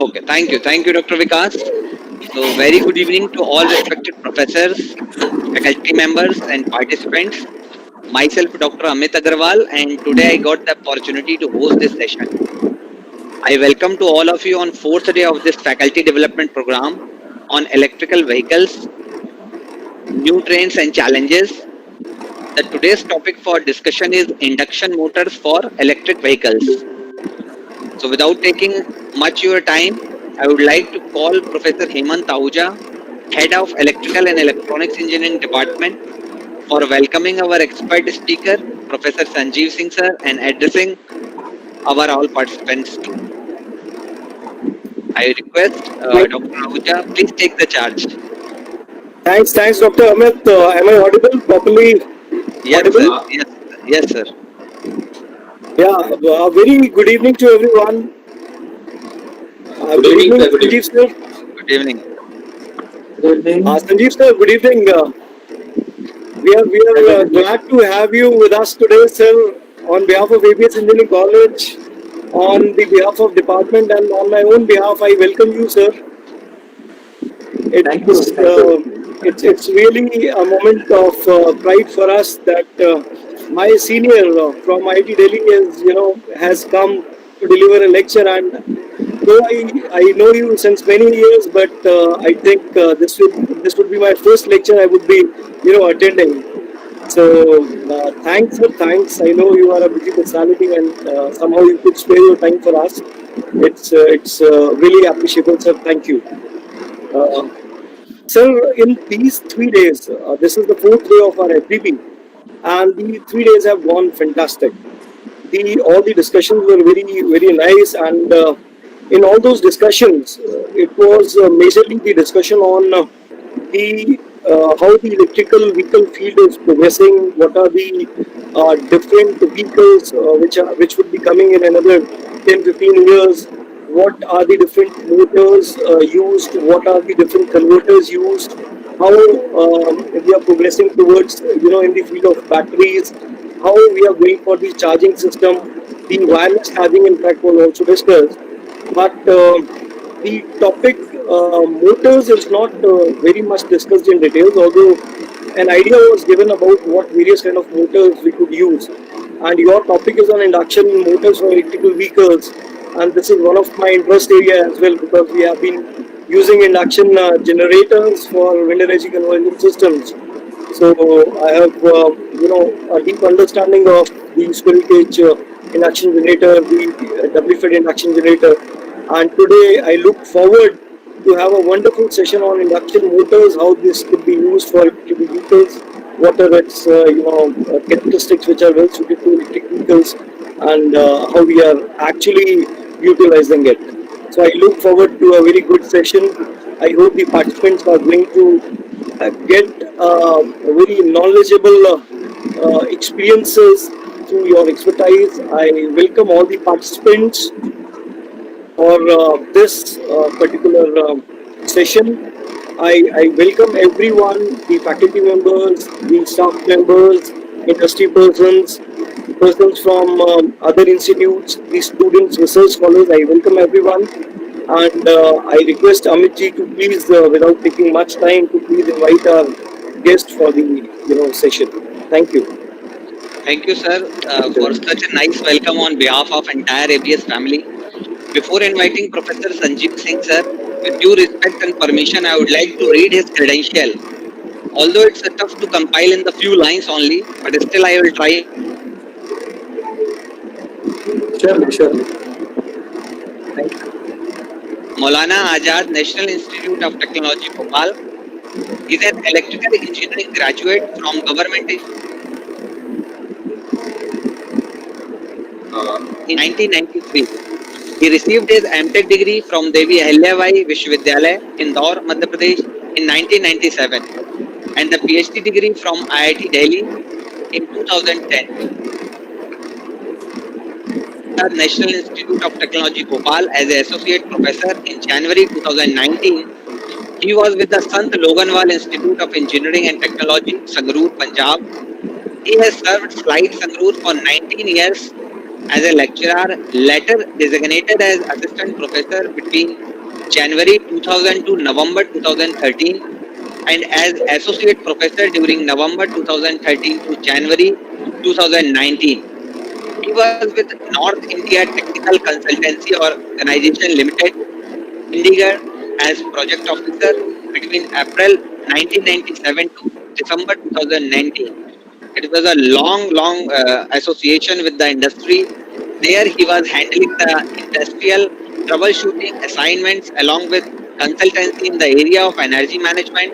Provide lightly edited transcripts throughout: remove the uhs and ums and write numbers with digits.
Okay, thank you, Dr. Vikas. So, very good evening to all respected professors, faculty members, and participants. Myself, Dr. Amit Agarwal, and today I got the opportunity to host this session. I welcome to all of you on fourth day of this faculty development program on electrical vehicles, new trends and challenges. The today's topic for discussion is induction motors for electric vehicles. So, without taking much your time, I would like to call Professor Hemant Ahuja, Head of Electrical and Electronics Engineering Department, for welcoming our expert speaker, Professor Sanjeev Singh sir, and addressing our all participants too. I request Thank- Dr. Ahuja, please take the charge. thanks, Dr. Amit. Am I audible properly? Yes, sir. Audible? Yes, sir. Yeah. Very good evening to everyone. Good Good evening, evening, sir. Good Sanjeev evening. sir. Good evening. Good evening. Sanjeev sir, good evening. We are glad to have you with us today, sir. On behalf of ABS Engineering College, on the behalf of department, and on my own behalf, I welcome you, sir. Thank you. It's Thank you. it's really a moment of pride for us that my senior from IIT Delhi has come to deliver a lecture. And though I know you since many years, but I think this would be my first lecture I would be attending. So thanks, sir. Thanks. I know you are a busy personality, and somehow you could spare your time for us. It's really appreciable, sir. Thank you. Uh, Sir, in these 3 days, this is the fourth day of our FDP, and the 3 days have gone fantastic. All the discussions were very nice, and in all those discussions, it was majorly the discussion on the how the electrical vehicle field is progressing. What are the different vehicles which would be coming in another 10-15 years? What are the different motors used? What are the different converters used? How we are progressing towards in the field of batteries? How we are going for the charging system? The wireless charging, in fact, was also discussed. But the topic motors is not very much discussed in details, although an idea was given about what various kind of motors we could use. And your topic is on induction motors for electrical vehicles, and this is one of my interest area as well, because we have been using induction generators for wind energy conversion systems. So I have a deep understanding of the squirrel cage induction generator, the double fed induction generator, and today I look forward to have a wonderful session on induction motors, how this could be used for electric vehicles, what are its characteristics which are well suited to electric vehicles, and how we are actually utilizing it. So I look forward to a very good session. I hope the participants are going to get very knowledgeable experiences through your expertise. I welcome all the participants for this particular session. I welcome everyone, the faculty members, the staff members, industry persons, persons from other institutes, the students, research scholars. I welcome everyone. And I request Amit ji to please, without taking much time, to please invite our guest for the session. Thank you. Thank you, sir, for such a nice welcome on behalf of entire ABS family. Before inviting Professor Sanjeev Singh, sir, with due respect and permission, I would like to read his credential. Although it's tough to compile in the few lines only, but still I will try. Surely, surely. Maulana Azad, National Institute of Technology, Bhopal, is an electrical engineering graduate from Government in 1993. He received his M.Tech degree from Devi Ahilyabai Vishwavidyalaya, Indore, Madhya Pradesh in 1997 and the PhD degree from IIT Delhi in 2010. At National Institute of Technology, Bhopal as an associate professor in January 2019. He was with the Sant Loganwal Institute of Engineering and Technology, Sangrur, Punjab. He has served Flight Sangrur for 19 years as a lecturer, later designated as assistant professor between January 2000 to November 2013, and as associate professor during November 2013 to January 2019. He was with North India Technical Consultancy Organization Limited, Chandigarh, as project officer between April 1997 to December 2019. It was a long association with the industry. There he was handling the industrial troubleshooting assignments along with consultancy in the area of energy management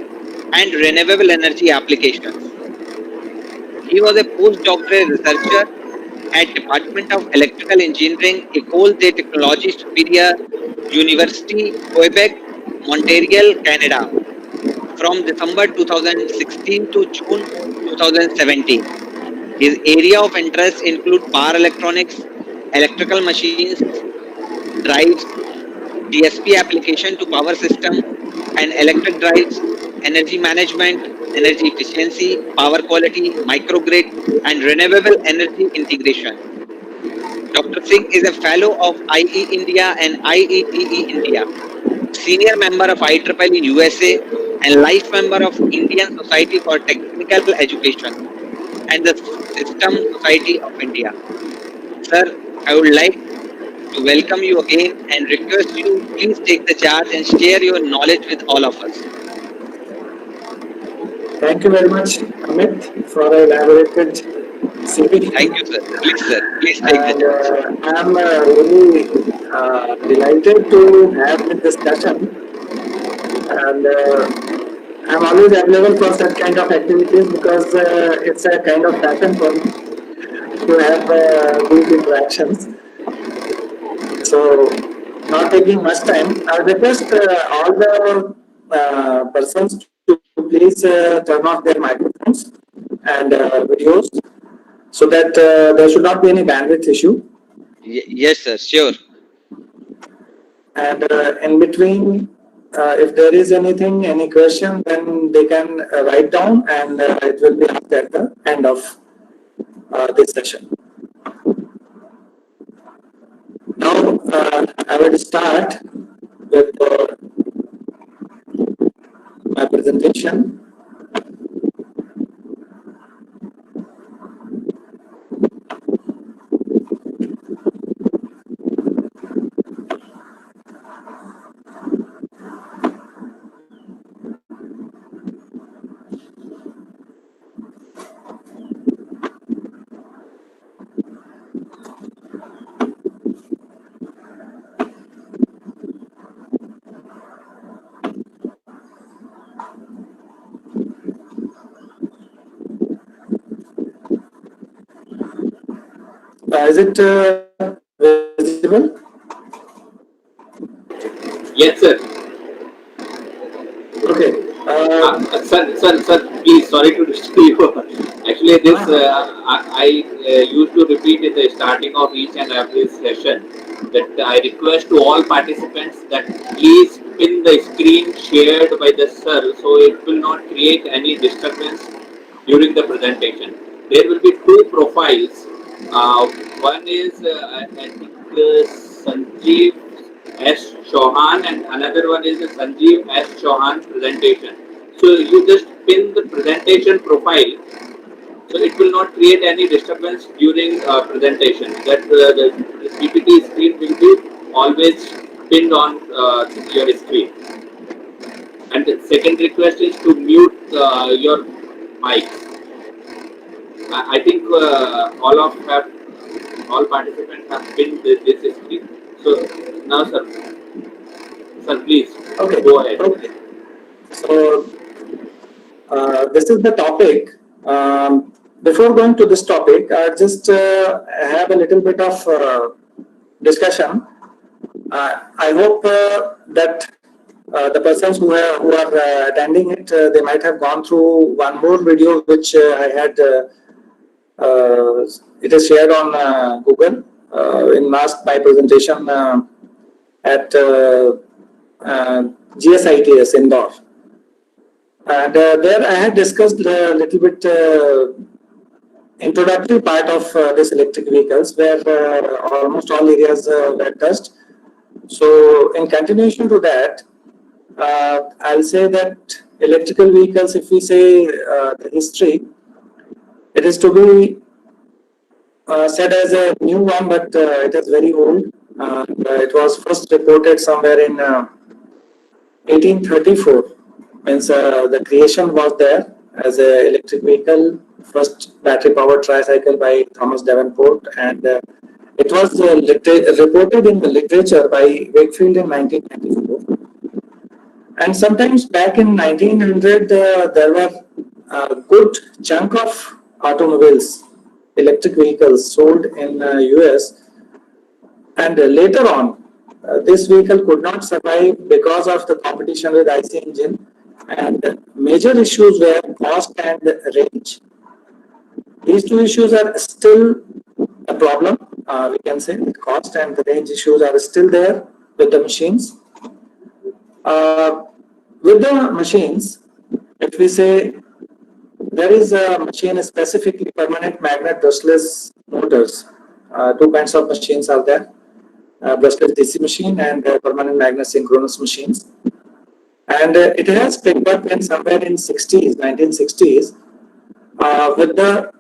and renewable energy applications. He was a postdoctoral researcher at Department of Electrical Engineering, École de Technologie Supérieure, University, Quebec, Montreal, Canada, from December 2016 to June 2017. His area of interest include power electronics, electrical machines, drives, DSP application to power system and electric drives, energy management, energy efficiency, power quality, microgrid, and renewable energy integration. Dr. Singh is a fellow of IE India and IETE India, senior member of IEEE USA, and life member of Indian Society for Technical Education and the System Society of India. Sir, I would like to welcome you again and request you please take the charge and share your knowledge with all of us. Thank you very much, Amit, for a elaborated CV. Thank you, sir. Please, sir, please take the And charge. I am really delighted to have this discussion. And I'm always available for such kind of activities because it's a kind of passion for me to have these interactions. So, not taking much time, I request all the persons to please turn off their microphones and videos so that there should not be any bandwidth issue. Yes, sir, sure. And in between, if there is anything, any question, then they can write down and it will be asked at the end of this session. Now, I will start with my presentation. Is it visible? Yes, sir. Okay. Sir, please, sorry to disturb you. Actually, this I used to repeat in the starting of each and every session that I request to all participants that please pin the screen shared by the sir so it will not create any disturbance during the presentation. There will be two profiles. One is I think Sanjeev S. Chauhan and another one is the Sanjeev S. Chauhan presentation. So you just pin the presentation profile so it will not create any disturbance during presentation. That the PPT screen will be always pinned on your screen. And the second request is to mute your mic. I think all participants have pinned this screen. So now, sir, please Okay. go ahead. Okay. So this is the topic. Before going to this topic, I just have a little bit of discussion. I hope that the persons who are attending it, they might have gone through one more video which I had. It is shared on Google in last my presentation at GSITS Indore. And there I had discussed a little bit introductory part of this electric vehicles, where almost all areas were touched. So, in continuation to that, I'll say that electrical vehicles, if we say the history, it is to be said as a new one, but it is very old. It was first reported somewhere in 1834. Means the creation was there as a electric vehicle, first battery powered tricycle by Thomas Davenport, and it was reported in the literature by Wakefield in 1994. And sometimes back in 1900, there were a good chunk of automobiles, electric vehicles sold in US. And later on, this vehicle could not survive because of the competition with IC engine. And major issues were cost and range. These two issues are still a problem. We can say that cost and the range issues are still there with the machines. Uh, with the machines, if we say there is a machine specifically permanent magnet brushless motors. Two kinds of machines are there: brushless DC machine and permanent magnet synchronous machines. And it has picked up in somewhere in 60s, 1960s, with the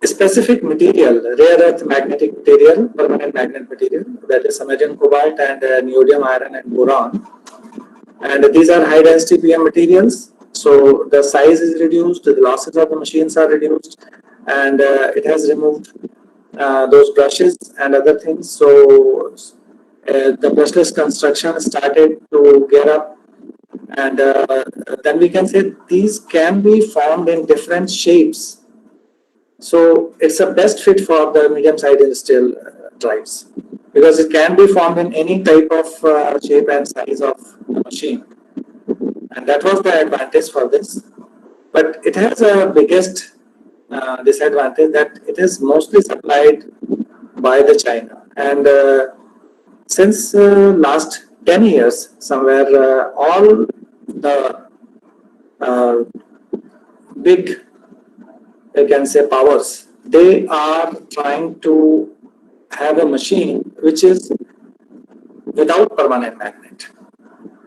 specific material, rare earth magnetic material, permanent magnet material, that is samarium cobalt and neodymium iron and boron. And these are high density PM materials, so the size is reduced, the losses of the machines are reduced, and it has removed those brushes and other things. So the brushless construction started to gear up, and then we can say these can be formed in different shapes. So it's a best fit for the medium-sized industrial drives, because it can be formed in any type of shape and size of the machine. And that was the advantage for this. But it has a biggest disadvantage that it is mostly supplied by the China. And since last 10 years, somewhere all the uh, big, I can say, powers, they are trying to have a machine which is without permanent magnet,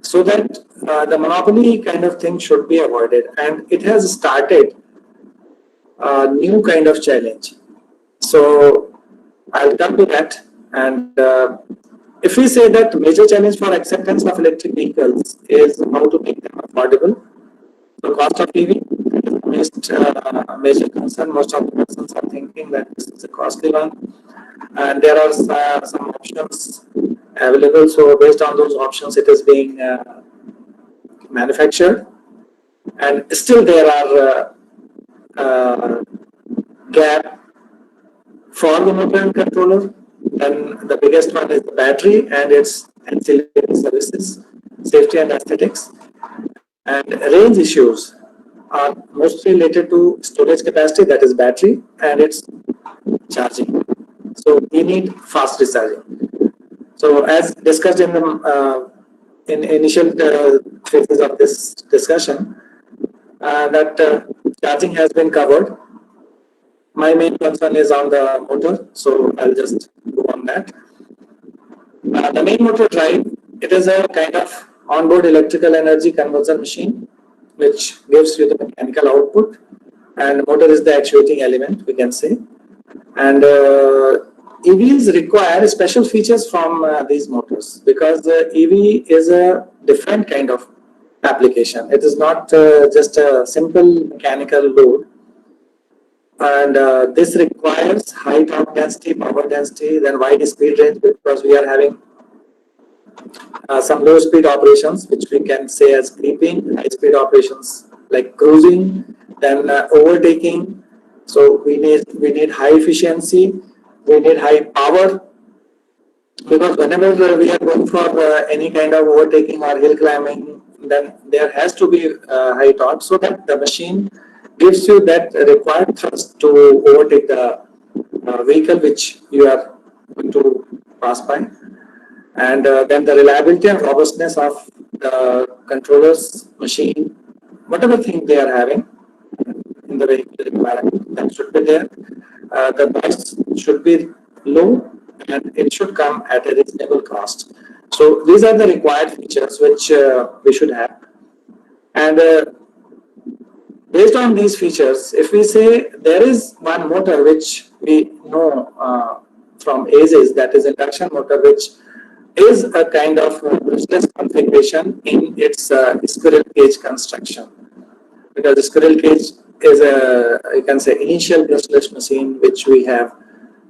so that the monopoly kind of thing should be avoided. And it has started a new kind of challenge. So I'll come to that. And if we say that major challenge for acceptance of electric vehicles is how to make them affordable, the cost of EV is the major concern. Most of the persons are thinking that this is a costly one, and there are some options available. So based on those options, it is being manufactured, and still there are gap for the motor and controller. And the biggest one is the battery and its ancillary services, safety and aesthetics. And range issues are mostly related to storage capacity, that is battery, and its charging. So we need fast recharging. So as discussed in the initial phases of this discussion, that charging has been covered. My main concern is on the motor, so I'll just go on that. The main motor drive, it is a kind of onboard electrical energy conversion machine which gives you the mechanical output, and motor is the actuating element, we can say. And EVs require special features from these motors, because EV is a different kind of application. It is not just a simple mechanical load, and this requires high torque density, power density, then wide speed range, because we are having some low speed operations which we can say as creeping, high speed operations like cruising, then overtaking. So we need high efficiency, we need high power, because whenever we are going for any kind of overtaking or hill climbing, then there has to be high torque, so that the machine gives you that required thrust to overtake the vehicle which you are going to pass by. And then the reliability and robustness of the controllers, machine, whatever thing they are having, in the vehicle environment that should be there. The price should be low and it should come at a reasonable cost. So these are the required features which we should have. And based on these features, if we say there is one motor which we know from ASIS, that is induction motor, which is a kind of brushless configuration in its squirrel cage construction. Because the squirrel cage is a, you can say, initial brushless machine which we have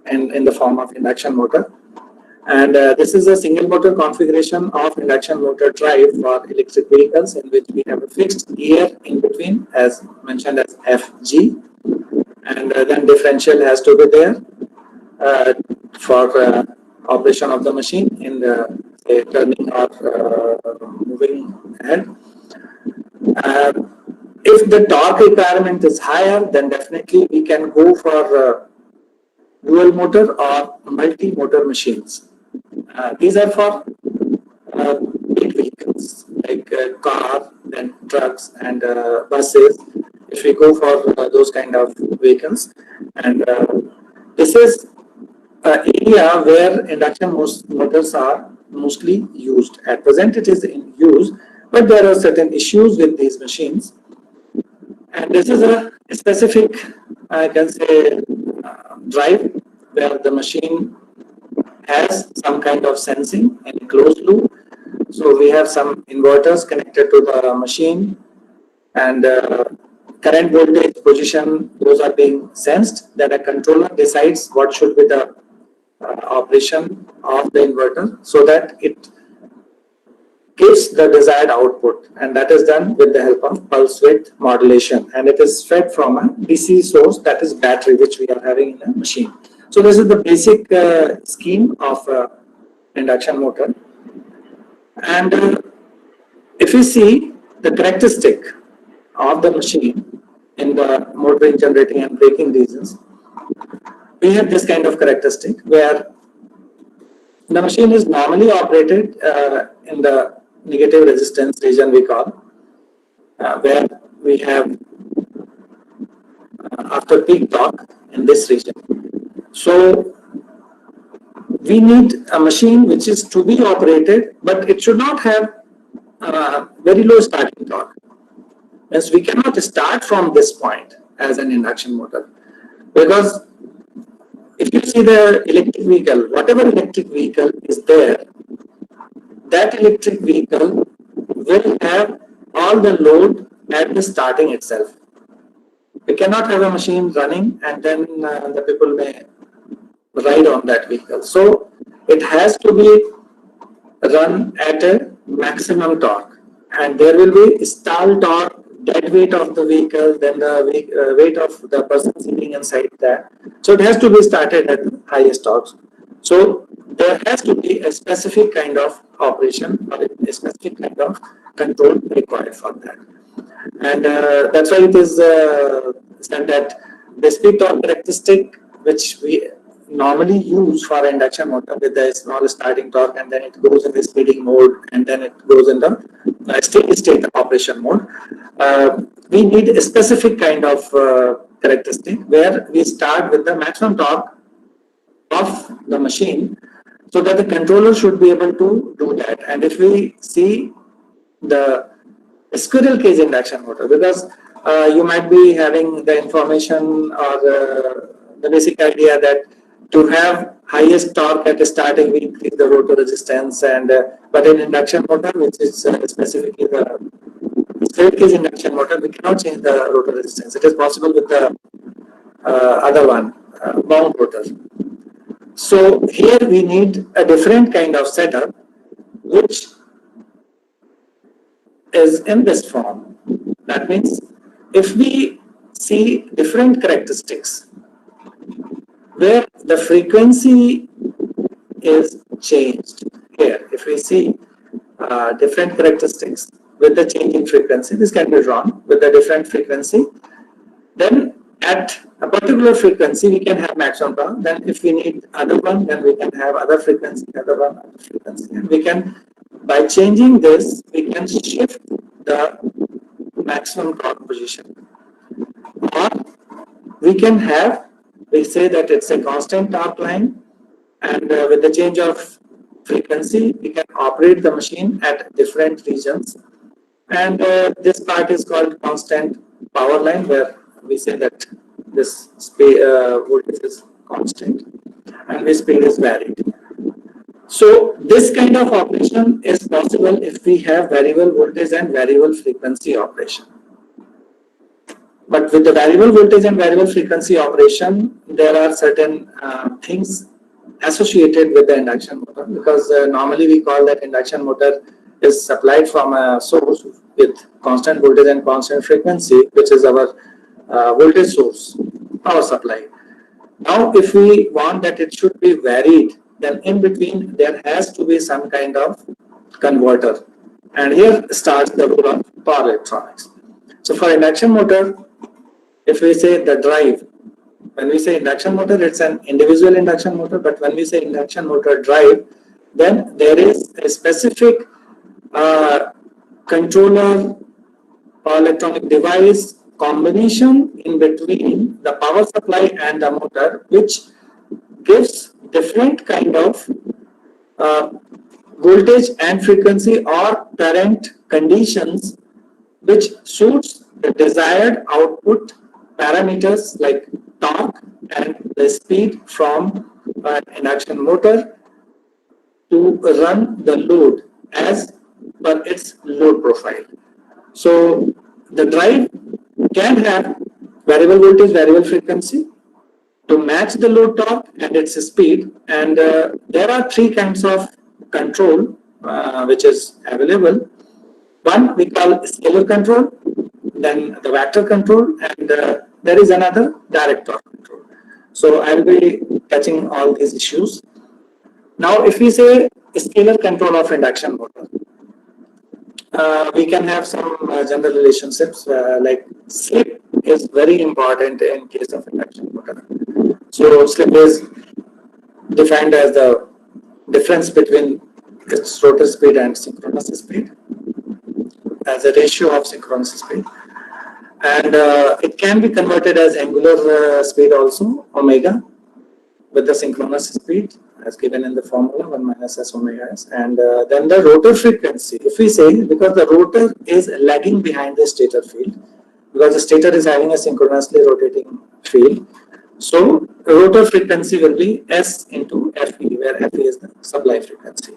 in the form of induction motor. And this is a single motor configuration of induction motor drive for electric vehicles, in which we have a fixed gear in between, as mentioned as FG, and then differential has to be there for operation of the machine in the turning or moving ahead. If the torque requirement is higher, then definitely we can go for dual motor or multi-motor machines. These are for big vehicles like car, then trucks and buses. If we go for those kind of vehicles, and this is an area where induction motors are mostly used. At present, it is in use, but there are certain issues with these machines. And this is a specific, I can say, drive where the machine has some kind of sensing in a closed loop. So we have some inverters connected to the machine, and current voltage position, those are being sensed. Then a controller decides what should be the operation of the inverter so that it gives the desired output, and that is done with the help of pulse width modulation, and it is fed from a DC source, that is battery, which we are having in a machine. So this is the basic scheme of induction motor. And if you see the characteristic of the machine in the motoring, generating and braking regions, we have this kind of characteristic where the machine is normally operated in the negative resistance region, we call, where we have after peak torque in this region. So we need a machine which is to be operated, but it should not have very low starting torque. Means we cannot start from this point as an induction motor, because if you see the electric vehicle, whatever electric vehicle is there, that electric vehicle will have all the load at the starting itself. We cannot have a machine running and then the people may ride on that vehicle. So it has to be run at a maximum torque, and there will be stall torque, dead weight of the vehicle, then the weight of the person sitting inside that. So it has to be started at the highest torque. So there has to be a specific kind of operation or a specific kind of control required for that. And that's why it is said that the speed torque characteristic, which we normally use for induction motor with the small starting torque, and then it goes in the speeding mode, and then it goes in the steady state operation mode. We need a specific kind of characteristic where we start with the maximum torque of the machine, so that the controller should be able to do that. And if we see the squirrel cage induction motor, because you might be having the information or the basic idea that to have highest torque at the starting, we increase the rotor resistance, and but in induction motor, which is specifically the straight cage induction motor, we cannot change the rotor resistance. It is possible with the other one, wound rotor. So here we need a different kind of setup, which is in this form. That means if we see different characteristics where the frequency is changed, here if we see different characteristics with the changing frequency, this can be drawn with the different frequency, then at a particular frequency we can have maximum torque. Then if we need other one, then we can have other frequency, other one, other frequency, and we can, by changing this, we can shift the maximum torque position Or we can have, we say that it's a constant torque line, and with the change of frequency, we can operate the machine at different regions. And this part is called constant power line, where we say that this voltage is constant and the speed is varied. So this kind of operation is possible if we have variable voltage and variable frequency operation. But with the variable voltage and variable frequency operation, there are certain things associated with the induction motor, because normally we call that induction motor is supplied from a source with constant voltage and constant frequency, which is our voltage source, power supply. Now, if we want that it should be varied, then in between there has to be some kind of converter. And here starts the role of power electronics. So for induction motor, if we say the drive, when we say induction motor, it's an individual induction motor, but when we say induction motor drive, then there is a specific controller or electronic device combination in between the power supply and the motor, which gives different kind of voltage and frequency or current conditions which suits the desired output parameters like torque and the speed from an induction motor to run the load as per its load profile. So the drive can have variable voltage, variable frequency to match the load torque and its speed. And there are three kinds of control which is available. One we call scalar control, then the vector control, and there is another direct torque control. So I will be touching all these issues. Now, if we say scalar control of induction motor, we can have some general relationships like slip is very important in case of induction motor. So slip is defined as the difference between its rotor speed and synchronous speed as a ratio of synchronous speed. And it can be converted as angular speed also, omega, with the synchronous speed as given in the formula 1 minus s omega s. And then the rotor frequency, if we say, because the rotor is lagging behind the stator field, because the stator is having a synchronously rotating field, so rotor frequency will be s into Fe, where Fe is the supply frequency.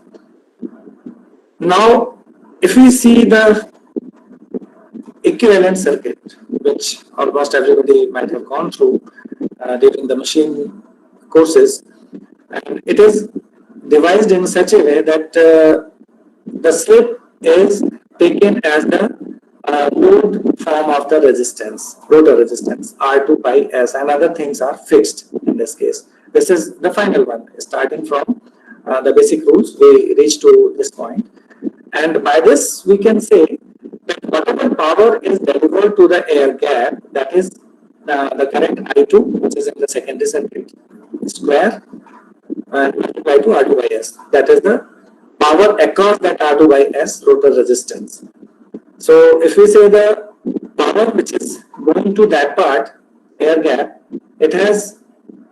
Now, if we see the equivalent circuit, which almost everybody might have gone through during the machine courses, and it is devised in such a way that the slip is taken as the load form of the resistance, rotor resistance, R2 pi S, and other things are fixed in this case. This is the final one. Starting from the basic rules, we reach to this point. And by this, we can say that whatever power is delivered to the air gap, that is the current I2, which is in the secondary circuit, square, and multiply to R2 by S. That is the power across that R2 by S rotor resistance. So if we say the power which is going to that part, air gap, it has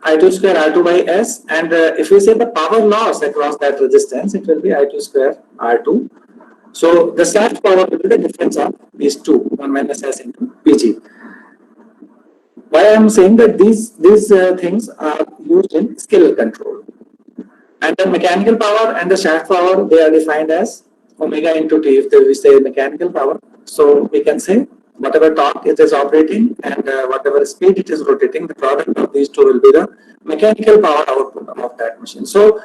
I2 square R2 by S, and if we say the power loss across that resistance, it will be I2 square R2. So the shaft power will be the difference of these two, 1 minus S into Pg. Why I am saying that these things are used in scalar control. And the mechanical power and the shaft power, they are defined as omega into T. If we say mechanical power, so we can say whatever torque it is operating and whatever speed it is rotating, the product of these two will be the mechanical power output of that machine. So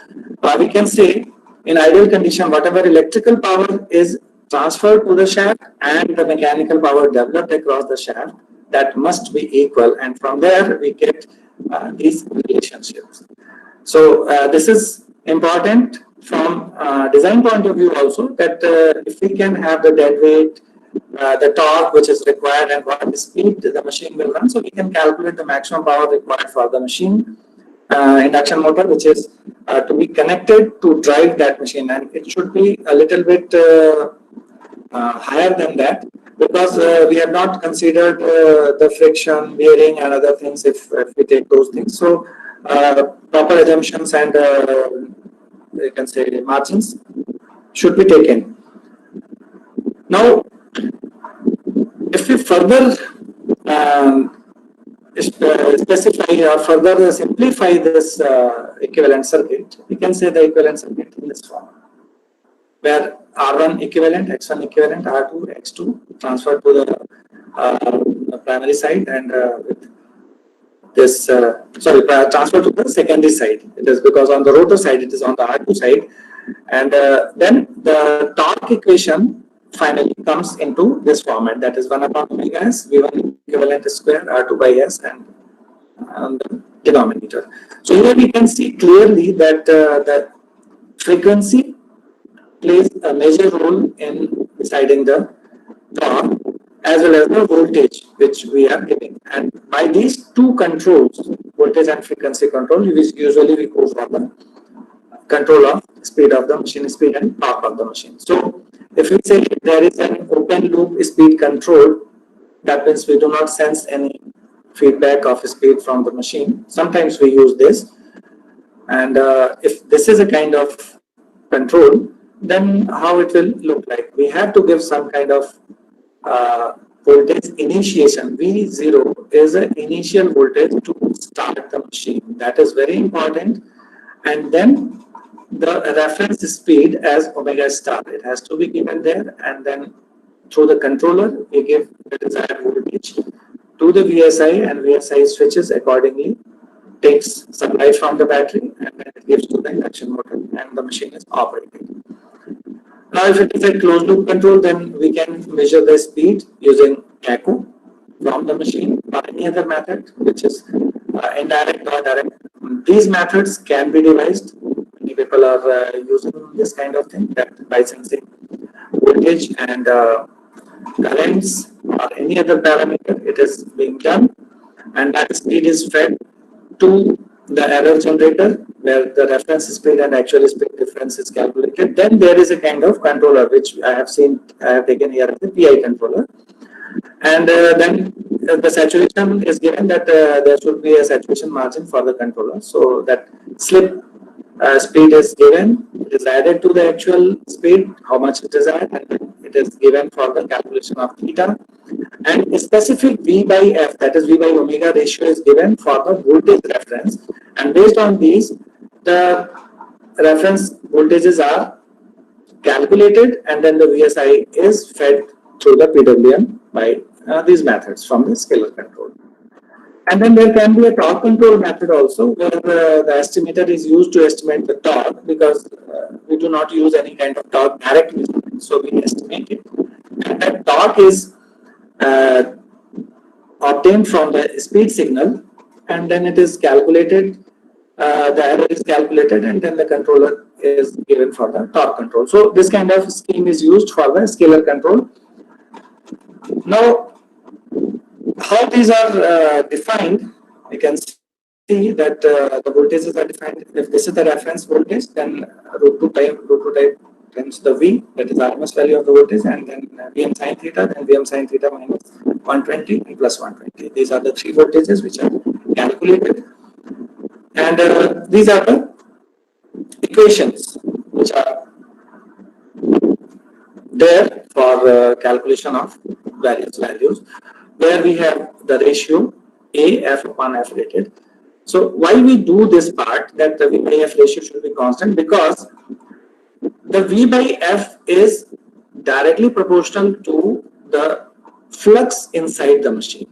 we can say in ideal condition, whatever electrical power is transferred to the shaft and the mechanical power developed across the shaft, that must be equal, and from there we get these relationships. So this is important from design point of view also, that if we can have the dead weight, the torque which is required, and what speed the machine will run, so we can calculate the maximum power required for the machine induction motor, which is to be connected to drive that machine, and it should be a little bit higher than that, because we have not considered the friction, bearing, and other things if we take those things. So proper assumptions and you can say margins should be taken. Now, if we further specify or further simplify this equivalent circuit, we can say the equivalent circuit in this form, where R1 equivalent, X1 equivalent, R2, X2 transferred to the primary side, and with this, transfer to the secondary side. It is because on the rotor side, it is on the R2 side. And then the torque equation finally comes into this format, that is 1 upon omega s, V1 equivalent square, R2 by S, and on the denominator. So here we can see clearly that the frequency plays a major role in deciding the torque as well as the voltage which we are giving. And by these two controls, voltage and frequency control, which usually we go for the control of speed of the machine, speed and torque of the machine. So if we say there is an open loop speed control, that means we do not sense any feedback of speed from the machine. Sometimes we use this. And if this is a kind of control, then how it will look like? We have to give some kind of voltage initiation. V0 is an initial voltage to start the machine. That is very important. And then the reference speed as omega star. It has to be given there, and then through the controller, we give the desired voltage to the VSI, and VSI switches accordingly, takes supply from the battery, and then it gives to the induction motor, and the machine is operating. Now, if it is a closed loop control, then we can measure the speed using echo from the machine or any other method, which is indirect or direct. These methods can be devised. Many people are using this kind of thing, that by sensing voltage and currents or any other parameter, it is being done, and that speed is fed to the error generator, where the reference speed and actual speed difference is calculated. Then there is a kind of controller, which I have taken here as the PI controller. And then the saturation is given that there should be a saturation margin for the controller. So that slip speed is given, it is added to the actual speed, how much it is added, and it is given for the calculation of theta. And a specific V by F, that is V by omega ratio, is given for the voltage reference. And based on these, the reference voltages are calculated, and then the VSI is fed through the PWM by these methods from the scalar control. And then there can be a torque control method also, where the estimator is used to estimate the torque, because we do not use any kind of torque directly, so we estimate it. And that torque is obtained from the speed signal, and then it is calculated, the error is calculated, and then the controller is given for the torque control. So this kind of scheme is used for the scalar control. Now, how these are defined, we can see that the voltages are defined. If this is the reference voltage, then root 2 times the V, that is RMS value of the voltage, and then Vm sin theta, then Vm sin theta minus 120 and plus 120. These are the three voltages which are calculated. And these are the equations which are there for calculation of various values, where we have the ratio A F upon F rated. So why we do this part, that the V by F ratio should be constant? Because the V by F is directly proportional to the flux inside the machine.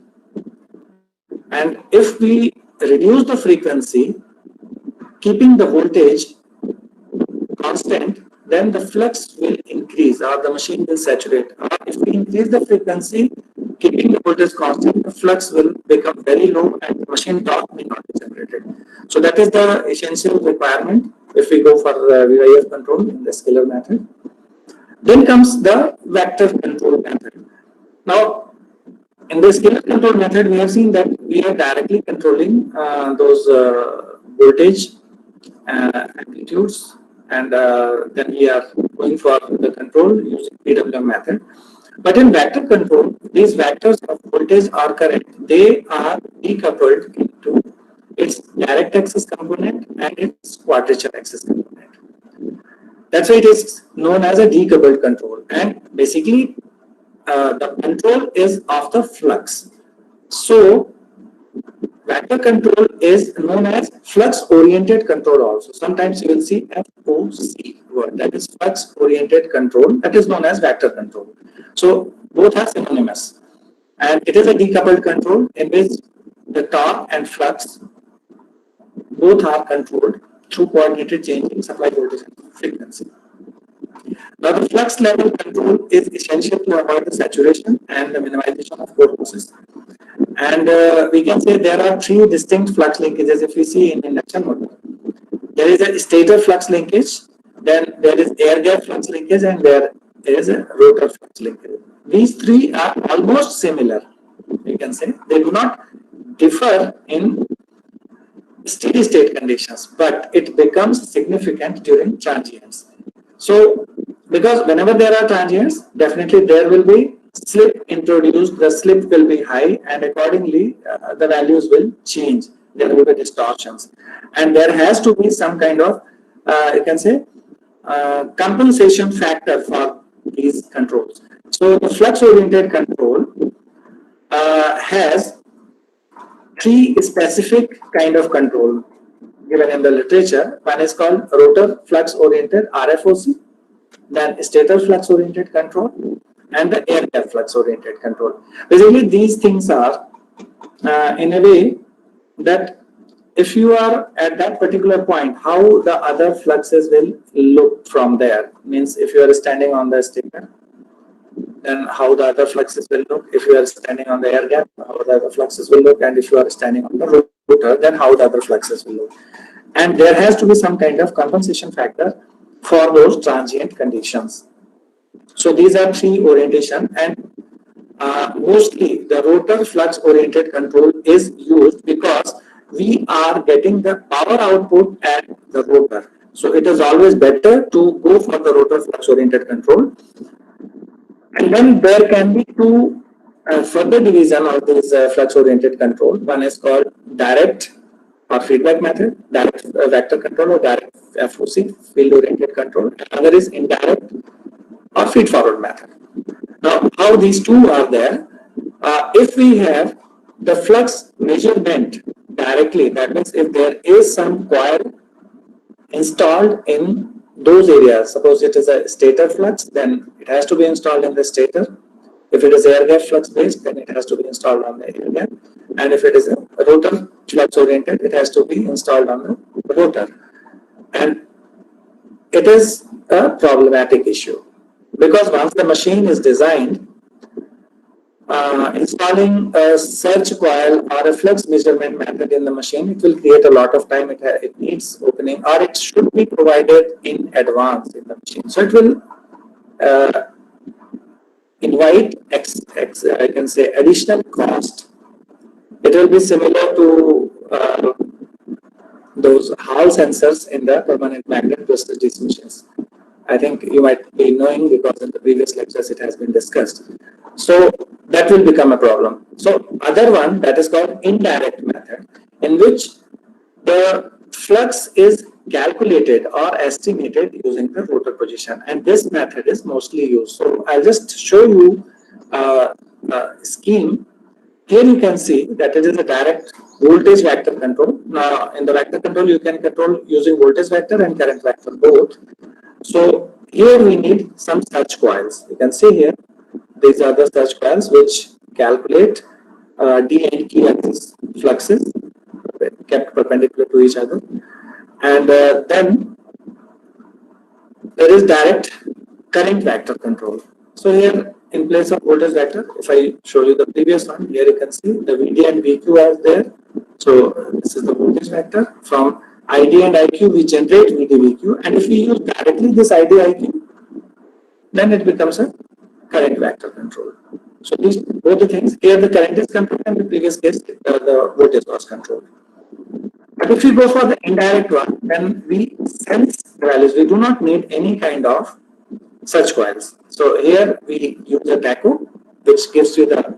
And if we reduce the frequency, keeping the voltage constant, then the flux will increase, or the machine will saturate. Or if we increase the frequency, keeping the voltage constant, the flux will become very low and the machine torque may not be generated. So that is the essential requirement if we go for VIF control in the scalar method. Then comes the vector control method. Now, in the scalar control method, we have seen that we are directly controlling those voltage amplitudes, and then we are going for the control using PWM method. But in vector control, these vectors of voltage or current, they are decoupled into its direct axis component and its quadrature axis component. That's why it is known as a decoupled control. And basically, the control is of the flux. So, vector control is known as flux oriented control also. Sometimes you will see FOC word, that is flux oriented control, that is known as vector control. So, both are synonymous. And it is a decoupled control in which the torque and flux both are controlled through coordinated change in supply voltage and frequency. Now, the flux level control is essential to avoid the saturation and the minimization of core losses. And we can say there are three distinct flux linkages if we see in induction motor. There is a stator flux linkage, then there is air gap flux linkage, and there is a rotor flux linkage. These three are almost similar. We can say they do not differ in steady state conditions, but it becomes significant during transients. So, because whenever there are transients, definitely there will be slip introduced, the slip will be high, and accordingly the values will change. There will be distortions, and there has to be some kind of, you can say, compensation factor for these controls. So, the flux oriented control has three specific kind of control given in the literature. One is called rotor flux oriented RFOC, then stator flux oriented control, and the air gap flux oriented control. Basically, these things are in a way that if you are at that particular point, how the other fluxes will look from there. Means if you are standing on the stator, then how the other fluxes will look. If you are standing on the air gap, how the other fluxes will look, and if you are standing on the rotor, then how the other fluxes will look. And there has to be some kind of compensation factor for those transient conditions. So these are three orientation, and mostly the rotor flux oriented control is used because we are getting the power output at the rotor. So it is always better to go for the rotor flux oriented control. And then there can be two further division of this flux oriented control. One is called direct or feedback method, direct vector control or direct FOC, field oriented control. Another is indirect or feed forward method. Now, how these two are there? If we have the flux measurement directly, that means if there is some coil installed in those areas, suppose it is a stator flux, then it has to be installed in the stator. If it is air gap flux based, then it has to be installed on the air gap. And if it is a rotor flux oriented, it has to be installed on the rotor. And it is a problematic issue because once the machine is designed, installing a surge coil or a flux measurement method in the machine, it will create a lot of time. It needs opening, or it should be provided in advance in the machine. So it will invite I can say additional cost. It will be similar to those Hall sensors in the permanent magnet twisted DC machines. I think you might be knowing because in the previous lectures it has been discussed. So that will become a problem. So other one that is called indirect method, in which the flux is calculated or estimated using the rotor position, and this method is mostly used. So I'll just show you a scheme. Here you can see that it is a direct voltage vector control. Now in the vector control you can control using voltage vector and current vector both. So here we need some surge coils. You can see here, these are the surge coils which calculate D and Q axis fluxes kept perpendicular to each other. And then there is direct current vector control. So here in place of voltage vector, if I show you the previous one, here you can see the VD and VQ are there. So this is the voltage vector. From ID and IQ we generate VD VQ, and if we use directly this ID IQ, then it becomes a current vector control. So these both the things, here the current is controlled, and in the previous case the voltage was controlled. But if we go for the indirect one, then we sense the values. We do not need any kind of such coils. So here we use a tacho, which gives you the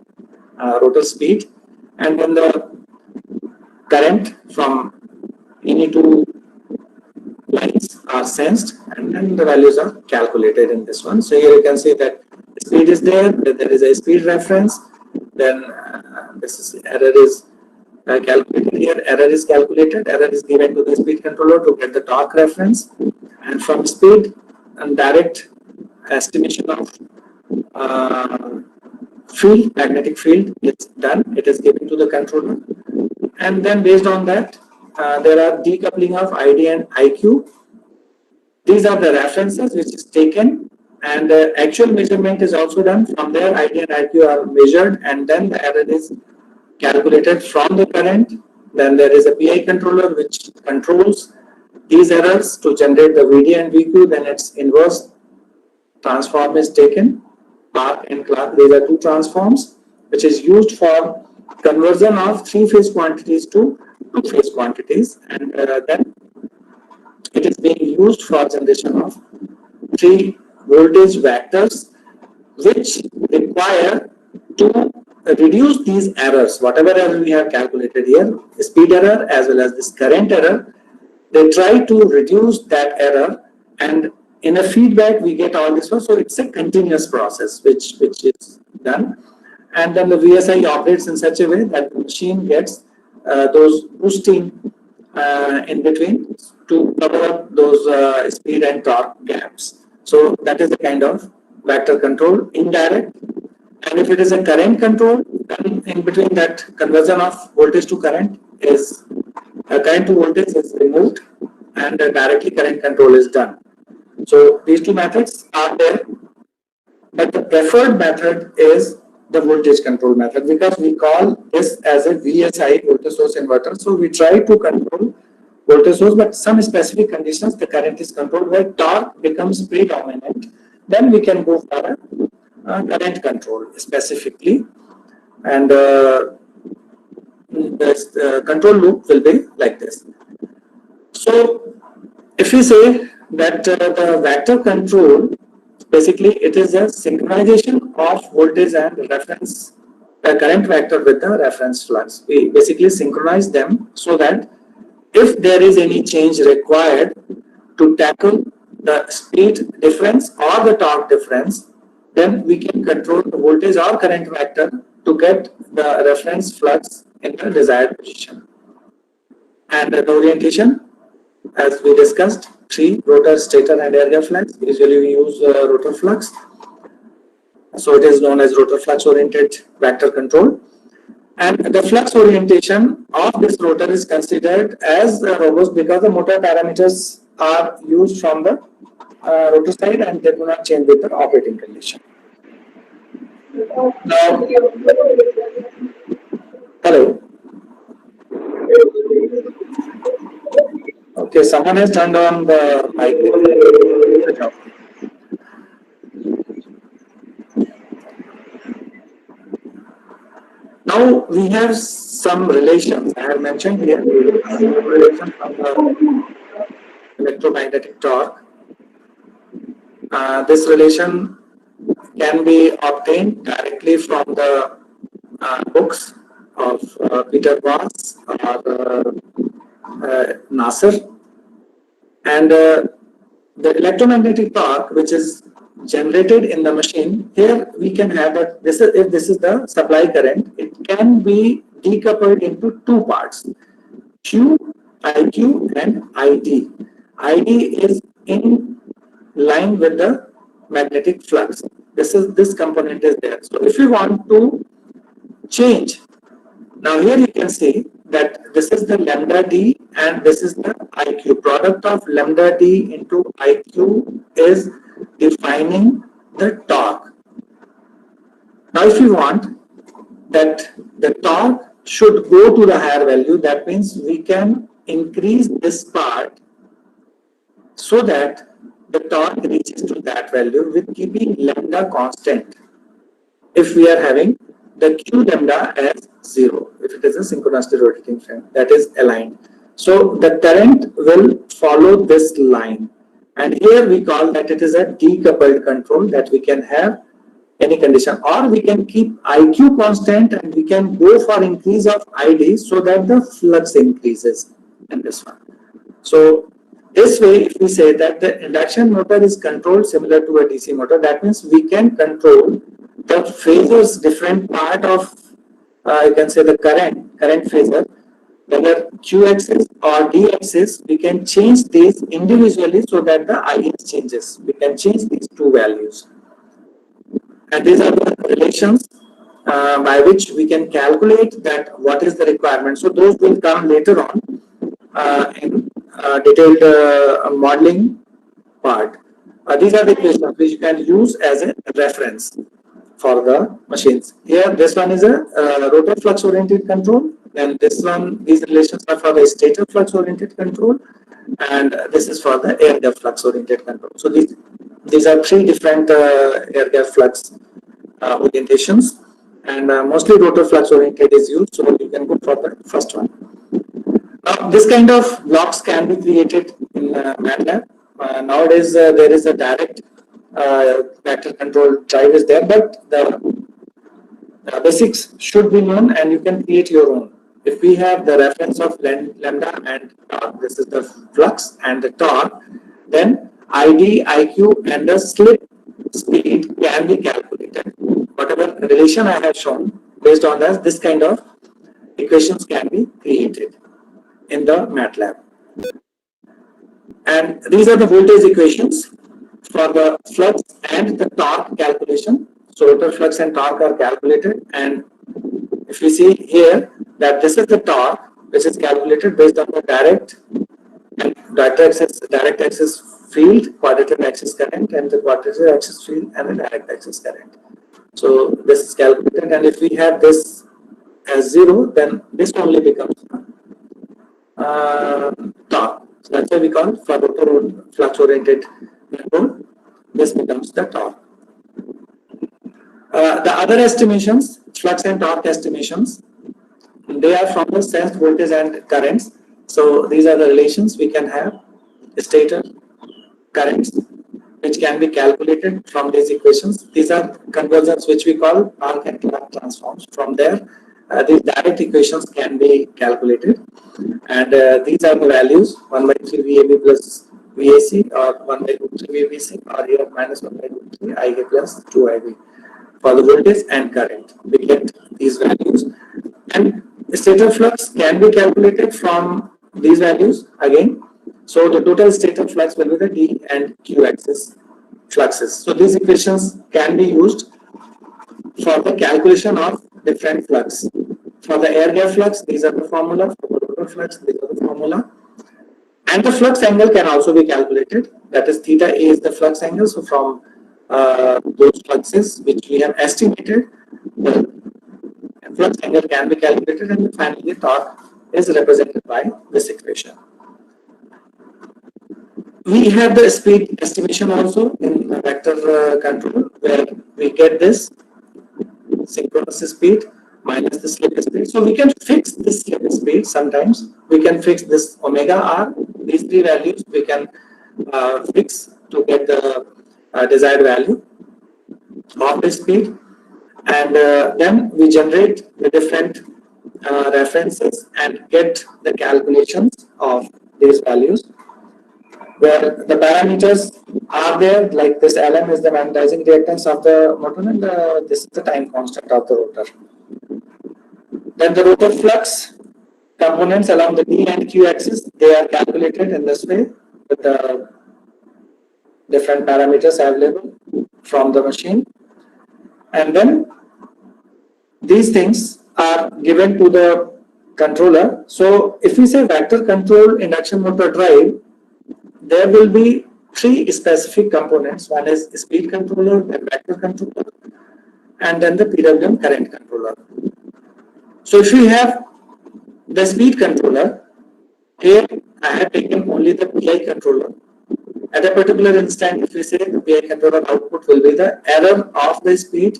rotor speed, and then the current from any two lines are sensed, and then the values are calculated in this one. So here you can see that speed is there, there is a speed reference, then this is error is calculated here, error is calculated, error is given to the speed controller to get the torque reference, and from speed and direct estimation of field, magnetic field is done, it is given to the controller, and then based on that there are decoupling of ID and IQ. These are the references which is taken, and the actual measurement is also done. From there ID and IQ are measured, and then the error is calculated from the current. Then there is a PI controller which controls these errors to generate the VD and VQ. Then its inverse transform is taken, Clark and Clark. These are two transforms which is used for conversion of three-phase quantities to two-phase quantities, and then it is being used for generation of three voltage vectors, which require to reduce these errors, whatever error we have calculated here, speed error as well as this current error. They try to reduce that error, and in a feedback we get all this one. So it's a continuous process which is done, and then the VSI operates in such a way that the machine gets those boosting in between to cover up those speed and torque gaps. So that is the kind of vector control, indirect. And if it is a current control, then in between that conversion of voltage to current is current to voltage is removed, and directly current control is done. So these two methods are there, but the preferred method is the voltage control method, because we call this as a VSI, voltage source inverter. So we try to control voltage source, but some specific conditions the current is controlled where torque becomes predominant. Then we can go for a current control specifically, and this control loop will be like this. So if we say that the vector control, basically it is a synchronization of voltage and reference current vector with the reference flux. We basically synchronize them so that if there is any change required to tackle the speed difference or the torque difference, then we can control the voltage or current vector to get the reference flux in the desired position. And the orientation, as we discussed, three: rotor, stator, and area flux. Usually we use rotor flux. So it is known as rotor flux oriented vector control. And the flux orientation of this rotor is considered as robust because the motor parameters are used from the rotor side, and they do not change with the operating condition. Now, hello. Okay, someone has turned on the mic. Now we have some relations. I have mentioned here relation from the electromagnetic torque. This relation can be obtained directly from the books of Peter Voss or Nasser, and the electromagnetic torque which is generated in the machine, here we can have that this is, if this is the supply current, it can be decoupled into two parts: Q, IQ, and ID. ID is in line with the magnetic flux. This component is there. So if you want to change, now here you can see that this is the lambda d and this is the IQ. Product of lambda d into IQ is defining the torque. Now if you want that the torque should go to the higher value, that means we can increase this part so that the torque reaches to that value with keeping lambda constant. If we are having the Q lambda as 0, if it is a synchronously rotating frame that is aligned. So the current will follow this line, And here we call that it is a decoupled control, that we can have any condition, or we can keep IQ constant and we can go for increase of ID so that the flux increases in this one. So this way, if we say that the induction motor is controlled similar to a DC motor, that means we can control the phasors, different part of, you can say the current phasor, whether Q axis or D axis, we can change these individually so that the IS changes. We can change these two values. And these are the relations by which we can calculate that what is the requirement. So those will come later on in detailed modeling part. These are the equations which you can use as a reference for the machines. Here, this one is a rotor flux oriented control, and this one, these relations are for the stator flux oriented control, and this is for the air gap flux oriented control. So these are three different air gap flux orientations, and mostly rotor flux oriented is used, so you can go for the first one. This kind of blocks can be created in MATLAB. Nowadays, there is a direct vector control drive is there, but the basics should be known and you can create your own. If we have the reference of lambda and torque, this is the flux and the torque, then ID, IQ and the slip speed can be calculated. Whatever relation I have shown, based on this kind of equations can be created in the MATLAB. And these are the voltage equations for the flux and the torque calculation. So rotor flux and torque are calculated, and if you see here that this is the torque which is calculated based on the direct axis field, quadrature axis current, and the quadrature axis field and the direct axis current. So this is calculated, and if we have this as 0, then this only becomes torque. So that's why we call for rotor flux oriented control, this becomes the torque. The other estimations, flux and torque estimations, they are from the sensed voltage and currents. So these are the relations we can have, stator currents, which can be calculated from these equations. These are conversions which we call arc and Clark transforms. From there, these direct equations can be calculated, and these are the values: 1 by 3 VAB plus VAC, or 1 by 3 VBC, or here minus 1 by 3 IA plus 2 IB. For the voltage and current, we get these values, and stator flux can be calculated from these values again. So the total stator flux will be the D and Q axis fluxes. So these equations can be used for the calculation of different flux. For the air gap flux, these are the formula. For the rotor flux, these are the formula. And the flux angle can also be calculated. That is, theta A is the flux angle. So from those fluxes which we have estimated, the flux angle can be calculated, and finally torque is represented by this equation. We have the speed estimation also in the vector control, where we get this synchronous speed minus the slip speed. So we can fix this slip speed. Sometimes we can fix this omega r. These three values we can fix to get the desired value of the speed, and then we generate the different references and get the calculations of these values, where the parameters are there, like this Lm is the magnetizing reactance of the motor, and this is the time constant of the rotor. Then the rotor flux components along the D and Q axis, they are calculated in this way with the different parameters available from the machine, and then these things are given to the controller. So if we say vector control induction motor drive, there will be three specific components. One is speed controller, then vector controller, and then the PWM current controller. So if we have the speed controller, here I have taken only the PI controller. At a particular instant, if we say the PI controller output will be the error of the speed,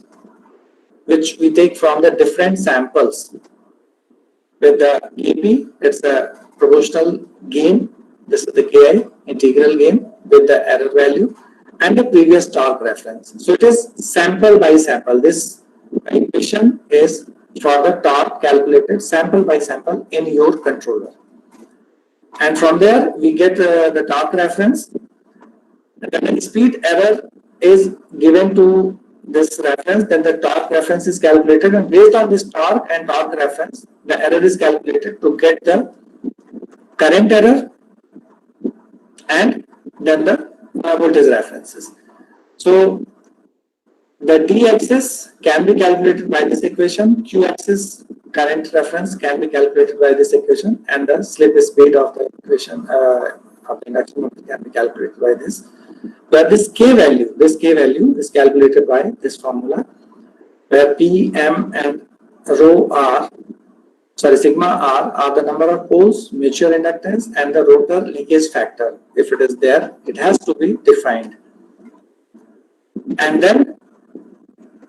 which we take from the different samples. With the AP, it's a proportional gain This is the KI integral gain with the error value and the previous torque reference. So it is sample by sample. This equation is for the torque calculated sample by sample in your controller. And from there we get the torque reference. When the speed error is given to this reference, then the torque reference is calculated, and based on this torque and torque reference, the error is calculated to get the current error and then the voltage references. So the d-axis can be calculated by this equation, q-axis current reference can be calculated by this equation, and the slip speed of the equation of the induction motor can be calculated by this. But this k value is calculated by this formula, where P, M, and rho r, sigma r are the number of poles, mutual inductance, and the rotor leakage factor. If it is there, it has to be defined. And then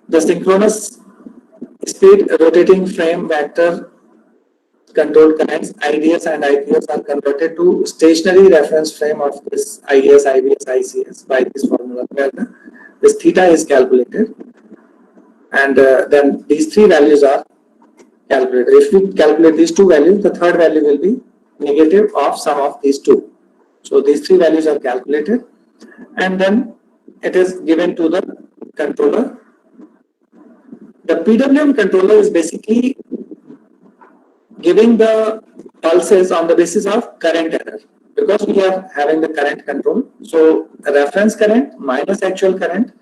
the synchronous speed rotating frame vector controlled currents, IDS and IPS, are converted to stationary reference frame of this IS, IBS, ICS by this formula, where this theta is calculated, and then these three values are calculated. If we calculate these two values, the third value will be negative of sum of these two. So these three values are calculated, and then it is given to the controller. The PWM controller is basically giving the pulses on the basis of current error, because we are having the current control. So reference current minus actual current,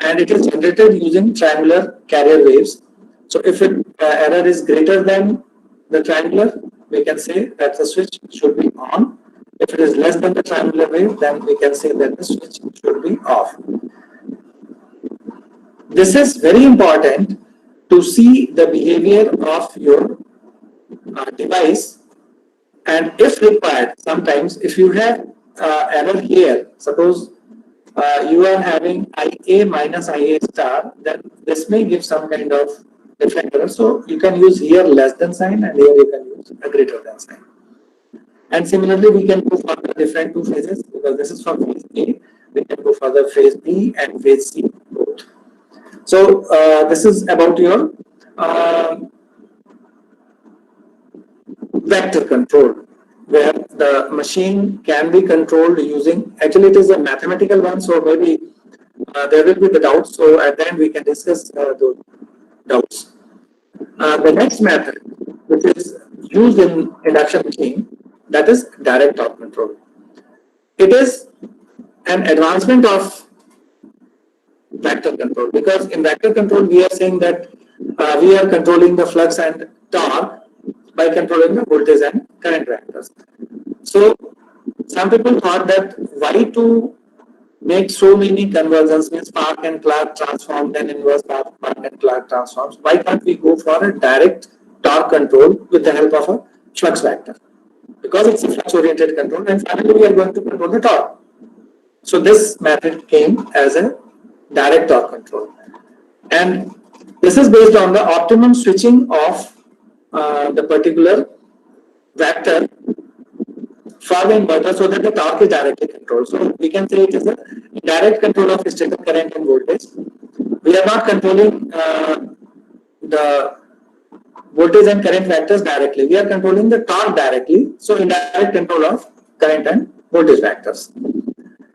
and it is generated using triangular carrier waves. So if error is greater than the triangular, we can say that the switch should be on. If it is less than the triangular wave, then we can say that the switch should be off. This is very important to see the behavior of your device, and if required, sometimes if you have error here, suppose you are having IA minus IA star, then this may give some kind of different error. So you can use here less than sign, and here you can use a greater than sign. And similarly, we can go for the different two phases, because this is for phase A. We can go for the phase B and phase C both. So this is about your vector control, where the machine can be controlled using, actually it is a mathematical one, so maybe there will be the doubts, so at the end we can discuss those doubts. The next method, which is used in induction machine, that is direct torque control. It is an advancement of vector control, because in vector control we are saying that we are controlling the flux and torque by controlling the voltage and current vectors. So some people thought that why to make so many conversions, means Spark and Clark transform, then inverse Spark and Clark transforms. Why can't we go for a direct torque control with the help of a flux vector? Because it's a flux oriented control, and finally we are going to control the torque. So this method came as a direct torque control, and this is based on the optimum switching of the particular vector for the inverter, so that the torque is directly controlled. So we can say it is a direct control of stator current and voltage. We are not controlling the voltage and current vectors directly. We are controlling the torque directly. So indirect control of current and voltage vectors.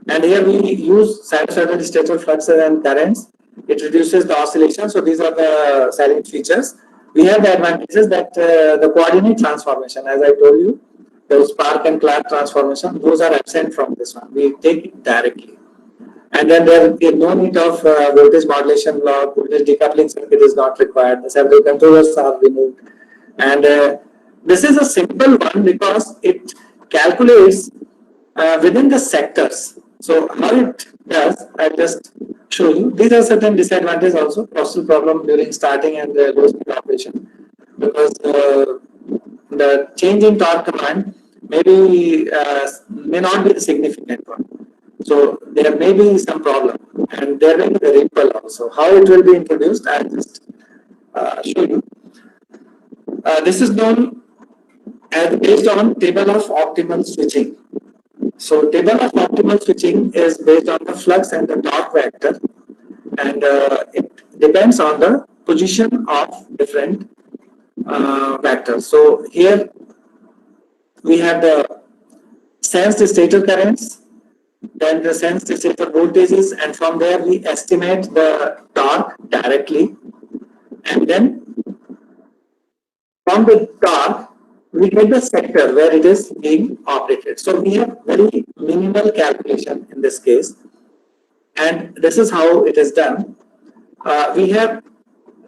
And here we use sinusoidal stator fluxes and currents. It reduces the oscillation. So these are the silent features. We have the advantages that the coordinate transformation, as I told you, those Spark and Clark transformation, those are absent from this one. We take it directly. And then there is no need of voltage modulation block, voltage decoupling circuit is not required. The several controllers are removed. And this is a simple one because it calculates within the sectors. So how it does, I'll just show you. These are certain disadvantages also, processor problem during starting and low speed operation, because the change in torque command may not be the significant one. So there may be some problem, and there may be the ripple also. How it will be introduced, I'll just show you. This is known as based on table of optimal switching. So table of optimal switching is based on the flux and the torque vector, and it depends on the position of different vectors. So here we have the sensed stator currents, then the sensed stator voltages, and from there we estimate the torque directly, and then from the torque we get the sector where it is being operated. So we have very minimal calculation in this case, and this is how it is done. We have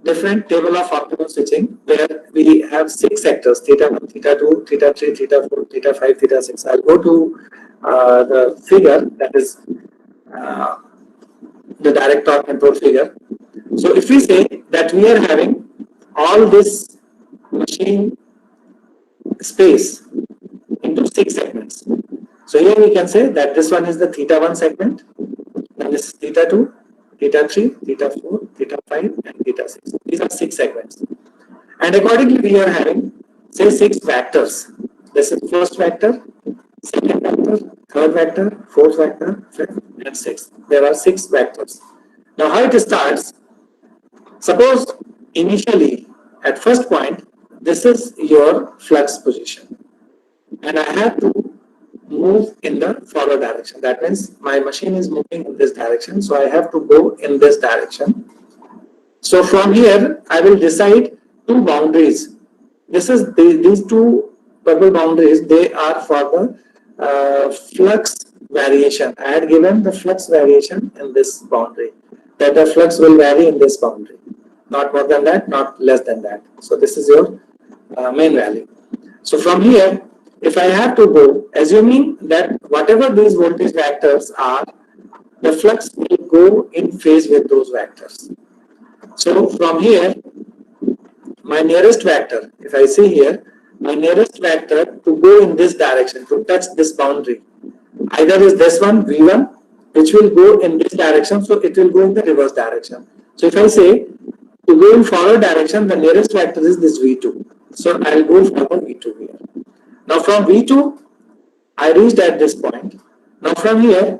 different table of optimal switching where we have 6 sectors: theta 1, theta 2, theta 3, theta 4, theta 5, theta 6. I'll go to the figure, that is uh, the direct torque control figure. So if we say that we are having all this machine space into 6 segments. So here we can say that this one is the theta 1 segment, then this is theta 2, theta 3, theta 4, theta 5, and theta 6. These are 6 segments. And accordingly, we are having, say, 6 vectors. This is first vector, second vector, third vector, fourth vector, fifth, and sixth. There are 6 vectors. Now, how it starts? Suppose initially, at first point, this is your flux position, and I have to move in the forward direction. That means my machine is moving in this direction, so I have to go in this direction. So from here, I will decide 2 boundaries. These 2 purple boundaries. They are for the flux variation. I had given the flux variation in this boundary. That the flux will vary in this boundary. Not more than that, not less than that. So this is your main value. So from here, if I have to go, assuming that whatever these voltage vectors are, the flux will go in phase with those vectors. So from here, my nearest vector, if I see here, my nearest vector to go in this direction, to touch this boundary, either is this one, V1, which will go in this direction, so it will go in the reverse direction. So if I say to go in forward direction, the nearest vector is this V2. So I'll go for the V2 here. Now from V2, I reached at this point. Now from here,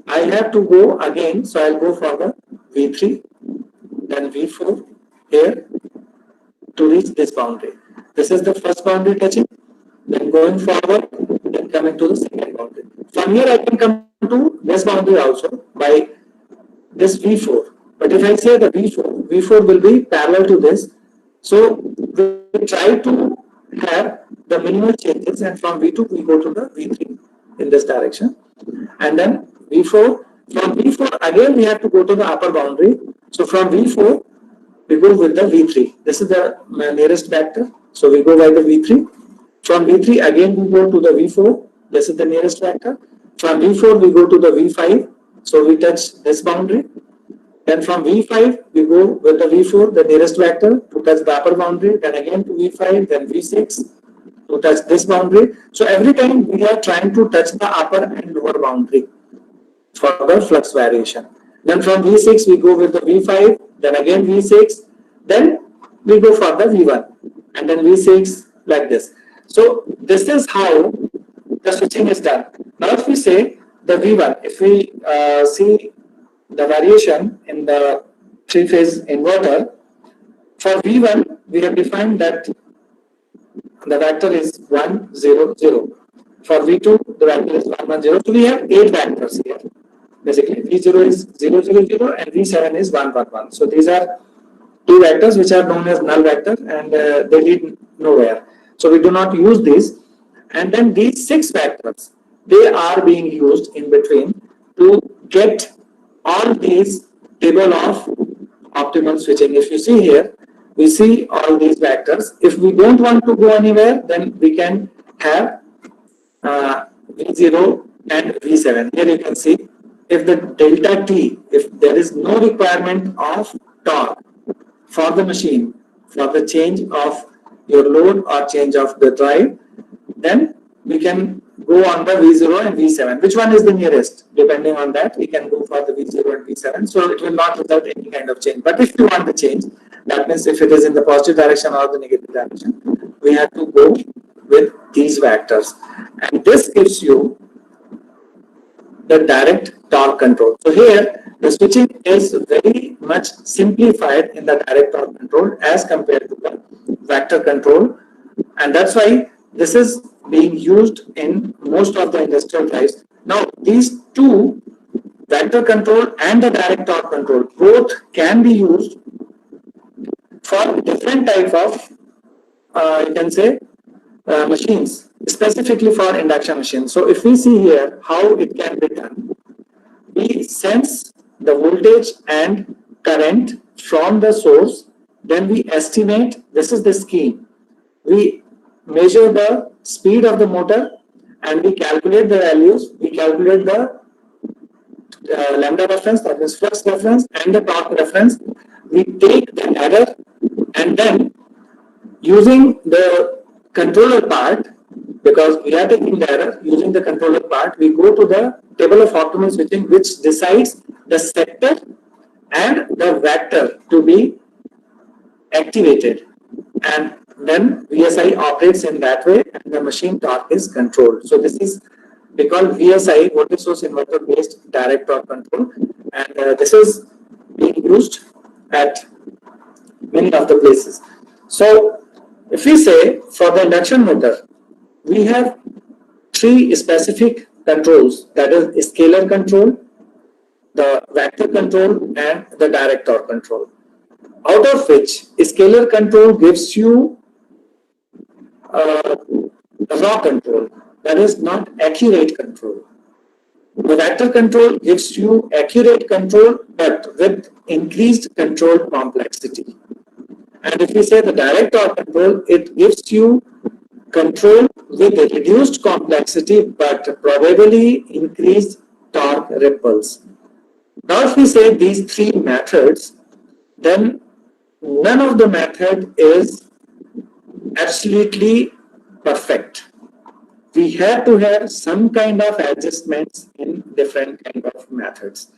I have to go again, so I'll go for the V3, then V4 here to reach this boundary. This is the first boundary touching, then going forward, then coming to the second boundary. From here, I can come to this boundary also by this V4. But if I say the V4 will be parallel to this. So we try to have the minimal changes, and from V2 we go to the V3 in this direction, and then V4. From V4 again we have to go to the upper boundary. So from V4 we go with the V3. This is the nearest vector, so we go by the V3. From V3 again we go to the V4. This is the nearest vector. From V4 we go to the V5, so we touch this boundary. Then from V5 we go with the V4, the nearest vector, to touch the upper boundary. Then again to V5, then V6 to touch this boundary. So every time we are trying to touch the upper and lower boundary for the flux variation. Then from V6 we go with the V5, then again V6, then we go for the V1, and then V6, like this. So this is how the switching is done. Now if we say the V1, if we see the variation in the 3-phase inverter, for V1 we have defined that the vector is 1, 0, 0. For V2 the vector is 1, 1, 0. So we have 8 vectors here. Basically V0 is 0, 0, 0, and V7 is 1, 1, 1. So these are 2 vectors which are known as null vector, and they lead nowhere. So we do not use these. And then these 6 vectors, they are being used in between to get all these table of optimal switching. If you see here, we see all these vectors. If we don't want to go anywhere, then we can have V0 and V7. Here you can see, if the delta T, if there is no requirement of torque for the machine, for the change of your load or change of the drive, then we can go on the V0 and V7. Which one is the nearest? Depending on that, we can go for the V0 and V7. So it will not result any kind of change. But if you want the change, that means if it is in the positive direction or the negative direction, we have to go with these vectors. And this gives you the direct torque control. So here the switching is very much simplified in the direct torque control as compared to the vector control, and that's why this is being used in most of the industrial drives. Now these two, vector control and the direct torque control, both can be used for different type of you can say machines, specifically for induction machines. So if we see here how it can be done, we sense the voltage and current from the source, then we estimate, this is the scheme, we measure the speed of the motor and we calculate the values, we calculate the lambda reference, that is flux reference, and the torque reference. We take the error and then using the controller part, because we are taking the error, using the controller part, we go to the table of optimal switching, which decides the sector and the vector to be activated, and then VSI operates in that way and the machine torque is controlled. So this is we call VSI, voltage source inverter based direct torque control, and this is being used at many of the places. So if we say for the induction motor, we have three specific controls, that is scalar control, the vector control, and the direct torque control. Out of which scalar control gives you raw control, that is not accurate control. The vector control gives you accurate control but with increased control complexity. And if we say the direct torque control, it gives you control with a reduced complexity but probably increased torque ripples. Now if we say these three methods, then none of the method is absolutely perfect. We have to have some kind of adjustments in different kind of methods.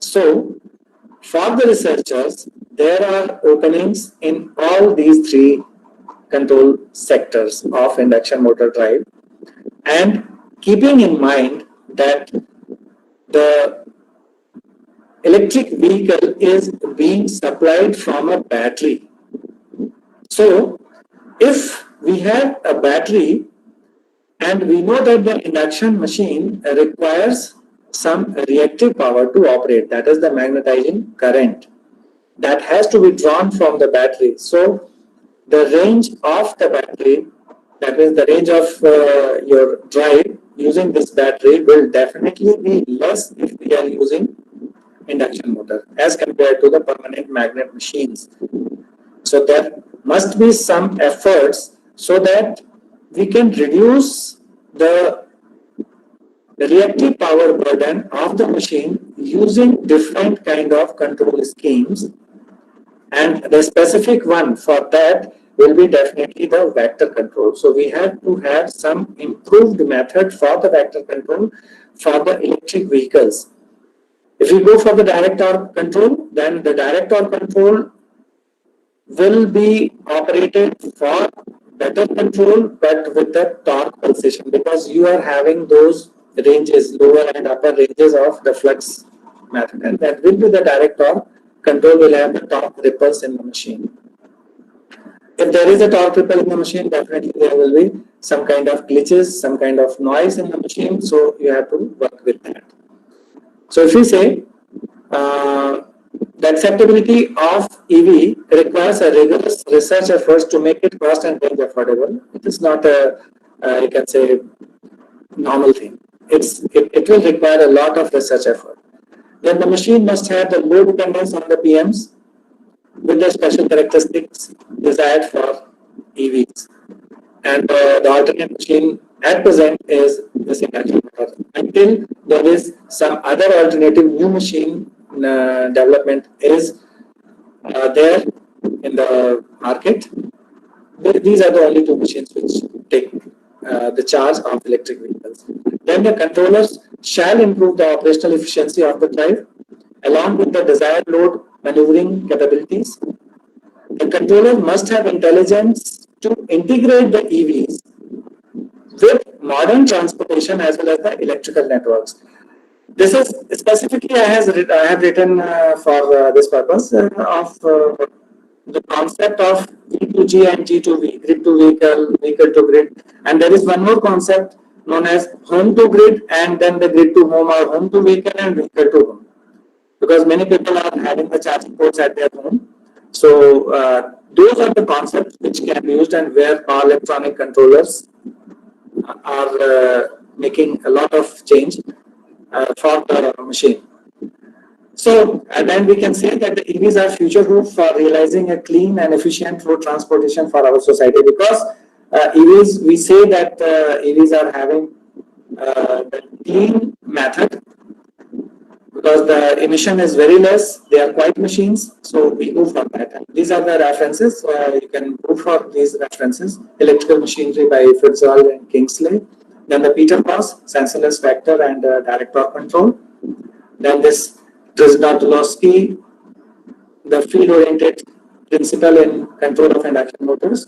So for the researchers, there are openings in all these three control sectors of induction motor drive, and keeping in mind that the electric vehicle is being supplied from a battery. So if we have a battery and we know that the induction machine requires some reactive power to operate, that is the magnetizing current that has to be drawn from the battery. So the range of the battery, that is the range of your drive using this battery, will definitely be less if we are using induction motor as compared to the permanent magnet machines. So there must be some efforts so that we can reduce the reactive power burden of the machine using different kind of control schemes, and the specific one for that will be definitely the vector control. So we have to have some improved method for the vector control for the electric vehicles. If we go for the direct torque control, then the direct torque control will be operated for better control but with the torque pulsation, because you are having those ranges, lower and upper ranges of the flux method, and that will be the direct torque control will have the torque ripples in the machine. If there is a torque ripple in the machine, definitely there will be some kind of glitches, some kind of noise in the machine, so you have to work with that. So if we say the acceptability of EV requires a rigorous research efforts to make it cost and range affordable. It is not a, you can say, normal thing. It will require a lot of research effort. Then the machine must have the low dependence on the PMs with the special characteristics desired for EVs. And the alternate machine at present is this induction motor. Until there is some other alternative new machine development is there in the market, these are the only two machines which take the charge of electric vehicles. Then the controllers shall improve the operational efficiency of the drive along with the desired load maneuvering capabilities. The controller must have intelligence to integrate the EVs with modern transportation as well as the electrical networks. This is specifically I have written for this purpose of the concept of G2G and G2V, grid to vehicle, vehicle to grid, and there is one more concept known as home to grid, and then the grid to home, or home to vehicle and vehicle to home, because many people are having the charging ports at their home. So those are the concepts which can be used, and where power electronic controllers are making a lot of change for the machine. So, and then we can say that the EVs are future proof for realizing a clean and efficient road transportation for our society, because EVs, we say that EVs are having the clean method, because the emission is very less, they are quiet machines, so we go for that. And these are the references, you can go for these references: Electrical Machinery by Fitzgerald and Kingsley, then the Peter Cross, Sensorless Vector and Direct Torque Control, then this Drzdalowski, the field-oriented principle in control of induction motors,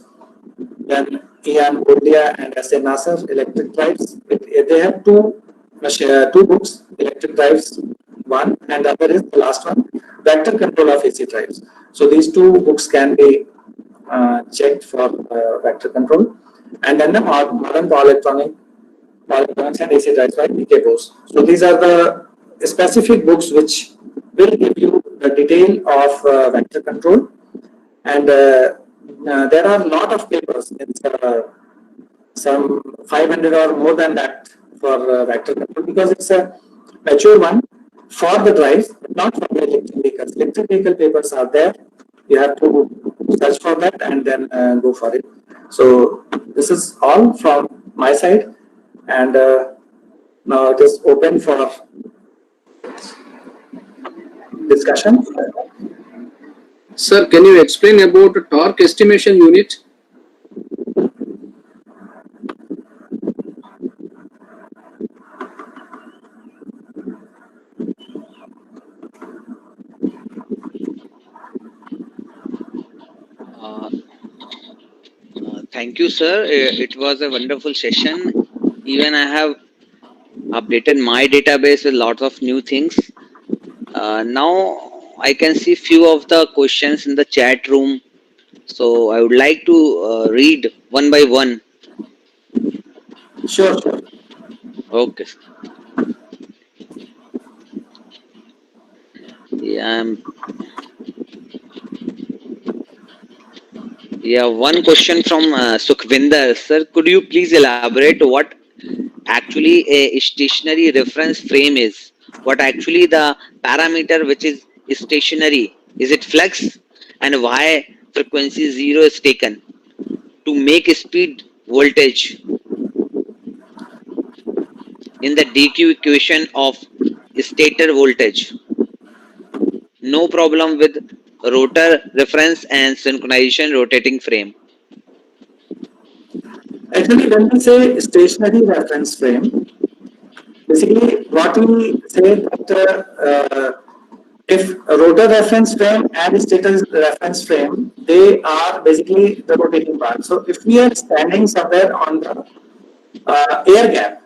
then Ian Bodia and S.A. Nasser, Electric Drives. They have two books, Electric Drives 1, and the other is the last one, Vector Control of AC Drives. So these two books can be checked for vector control. And then the modern power electronics and AC drives by PK Bose. So these are the specific books which will give you the detail of vector control. And there are a lot of papers. It's some 500 or more than that for vector control, because it's a mature one for the drives, but not for the electric vehicles. Electric vehicle papers are there. You have to search for that and then go for it. So this is all from my side, and now it is open for discussion. Sir, can you explain about torque estimation unit? Uh, Thank you, sir. It was a wonderful session. Even I have updated my database with lots of new things. Now I can see few of the questions in the chat room. So I would like to read one by one. Sure, sure. Okay. Yeah, yeah. One question from Sukhvinder, sir. Could you please elaborate what actually a stationary reference frame is? What actually the parameter which is stationary? Is it flex? And why frequency zero is taken to make speed voltage in the DQ equation of stator voltage? No problem with rotor reference and synchronization rotating frame. Actually, when we say stationary reference frame, basically what we say that if a rotor reference frame and stator reference frame, they are basically the rotating part. So if we are standing somewhere on the air gap,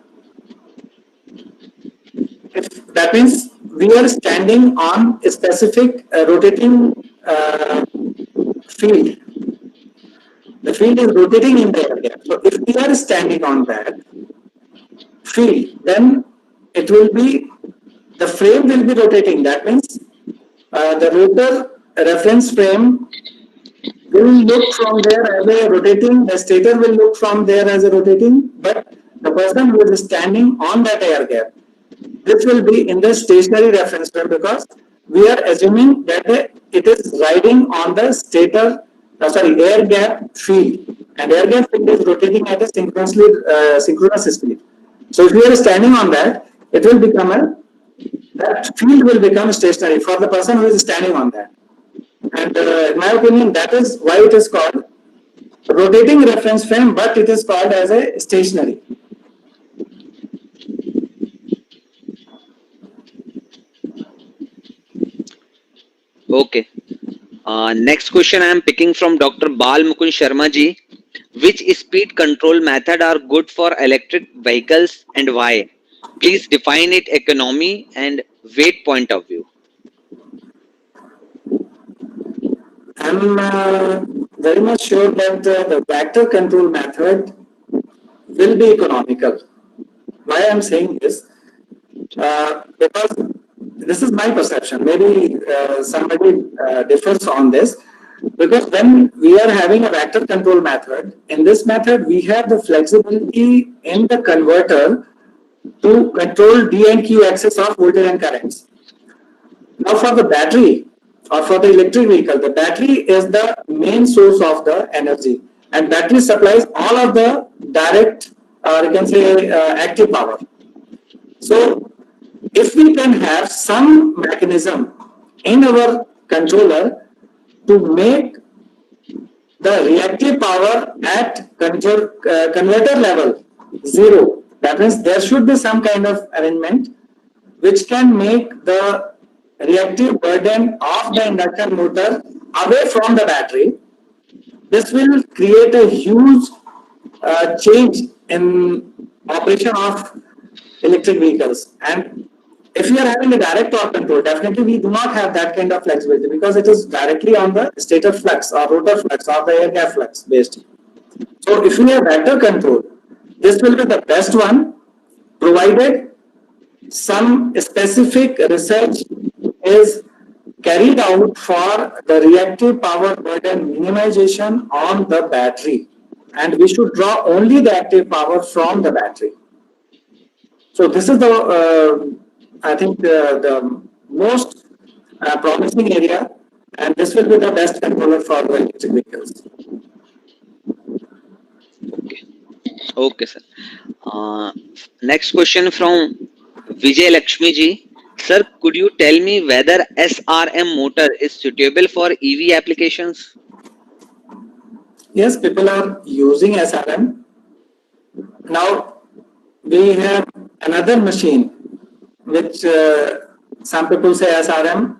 if that means we are standing on a specific rotating field, the field is rotating in the air gap. So if we are standing on that field, then it will be, the frame will be rotating. That means the rotor reference frame will look from there as a rotating, the stator will look from there as a rotating, but the person who is standing on that air gap, this will be in the stationary reference frame, because we are assuming that it is riding on the stator, air gap field, and air gap field is rotating at a synchronous speed. So if we are standing on that, it will become that field will become stationary for the person who is standing on that. And in my opinion, that is why it is called rotating reference frame, but it is called as a stationary. Okay. Next question I am picking from Dr. Bal Mukund Sharma ji. Which speed control method are good for electric vehicles and why? Please define it economy and weight point of view. I'm very much sure that the vector control method will be economical. Why I'm saying this? Because this is my perception. Maybe somebody differs on this. Because when we are having a vector control method, in this method we have the flexibility in the converter to control D and Q axis of voltage and currents. Now for the battery or for the electric vehicle, the battery is the main source of the energy, and battery supplies all of the direct, or you can say active power. So if we can have some mechanism in our controller to make the reactive power at converter level zero, that means there should be some kind of arrangement which can make the reactive burden of the induction motor away from the battery. This will create a huge change in operation of electric vehicles. And if we are having a direct torque control, definitely we do not have that kind of flexibility because it is directly on the stator flux or rotor flux or the air gap flux based. So if we have vector control, this will be the best one, provided some specific research is carried out for the reactive power burden minimization on the battery, and we should draw only the active power from the battery. So this is the I think the most promising area, and this will be the best controller for the electric vehicles. Okay. Okay, sir. Uh, Next question from Vijay Lakshmi ji. Sir, could you tell me whether SRM motor is suitable for EV applications? Yes, people are using SRM. Now we have another machine which some people say SRM.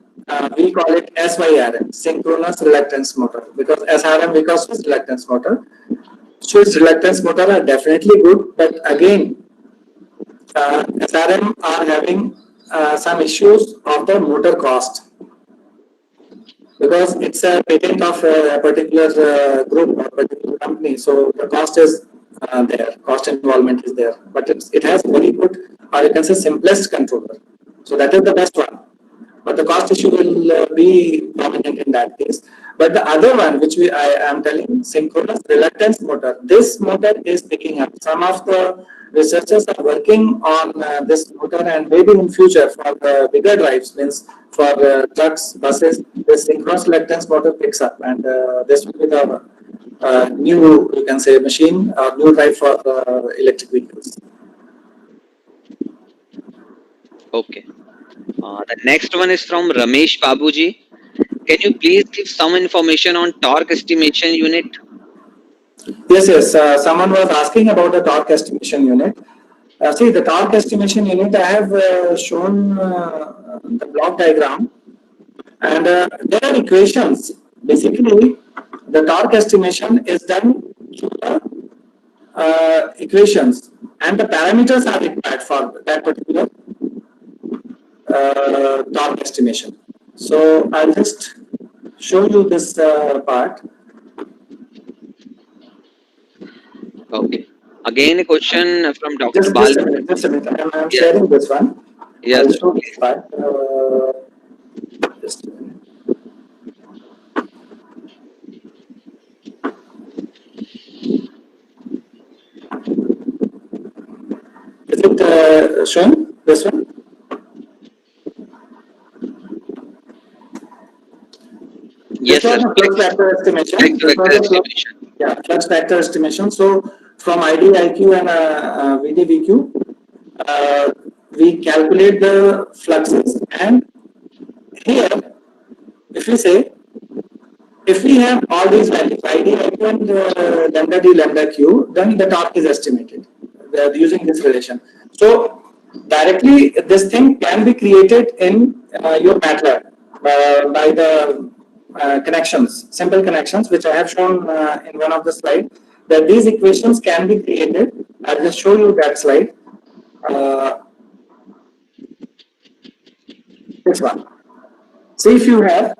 We call it SYRM, synchronous reluctance motor, because SRM because Swiss reluctance motor. Swiss reluctance motor are definitely good, but again, SRM are having some issues of the motor cost, because it's a patent of a particular group or particular company. So the cost is there, cost involvement is there, but it has very good, or you can say simplest controller. So that is the best one. But the cost issue will be prominent in that case. But the other one, which I am telling, synchronous reluctance motor, this motor is picking up. Some of the researchers are working on this motor, and maybe in future for the bigger drives, means for trucks, buses, this synchronous reluctance motor picks up, and this will be the new, you can say, machine or new drive for electric vehicles. Okay. The next one is from Ramesh Babuji. Can you please give some information on torque estimation unit? Yes. Someone was asking about the torque estimation unit. See, the torque estimation unit, I have shown the block diagram, and there are equations. Basically, the torque estimation is done through the equations, and the parameters are required for that particular torque estimation. So I'll just show you this part. Okay. Again, a question from Dr. Just Bal. a minute, just a minute. I'm Yes. sharing this one. Yes. I'll show this part. Just a minute. Is it shown? This one? Yes, This sir. was a flux factor estimation. Flex This vector was a estimation. flux factor estimation. So from IDIQ and VDVQ, we calculate the fluxes, and here, if we say, if we have all these values, IDIQ and lambda D, lambda Q, then the torque is estimated using this relation. So directly, this thing can be created in your MATLAB by the connections, simple connections, which I have shown in one of the slides, that these equations can be created. I'll just show you that slide. Which one? See if you have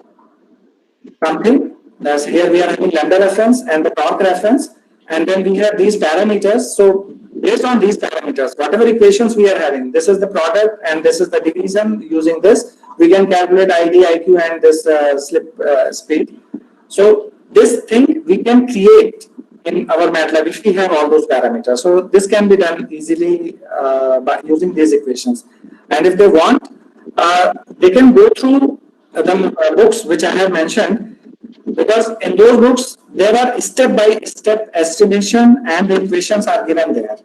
something. That's here we are having lambda reference and the torque reference, and then we have these parameters. So based on these parameters, whatever equations we are having, this is the product and this is the division. Using this, we can calculate ID, IQ, and this slip speed. So this thing we can create in our MATLAB if we have all those parameters. So this can be done easily by using these equations. And if they want, they can go through the books which I have mentioned, because in those books there are step by step estimation and the equations are given there.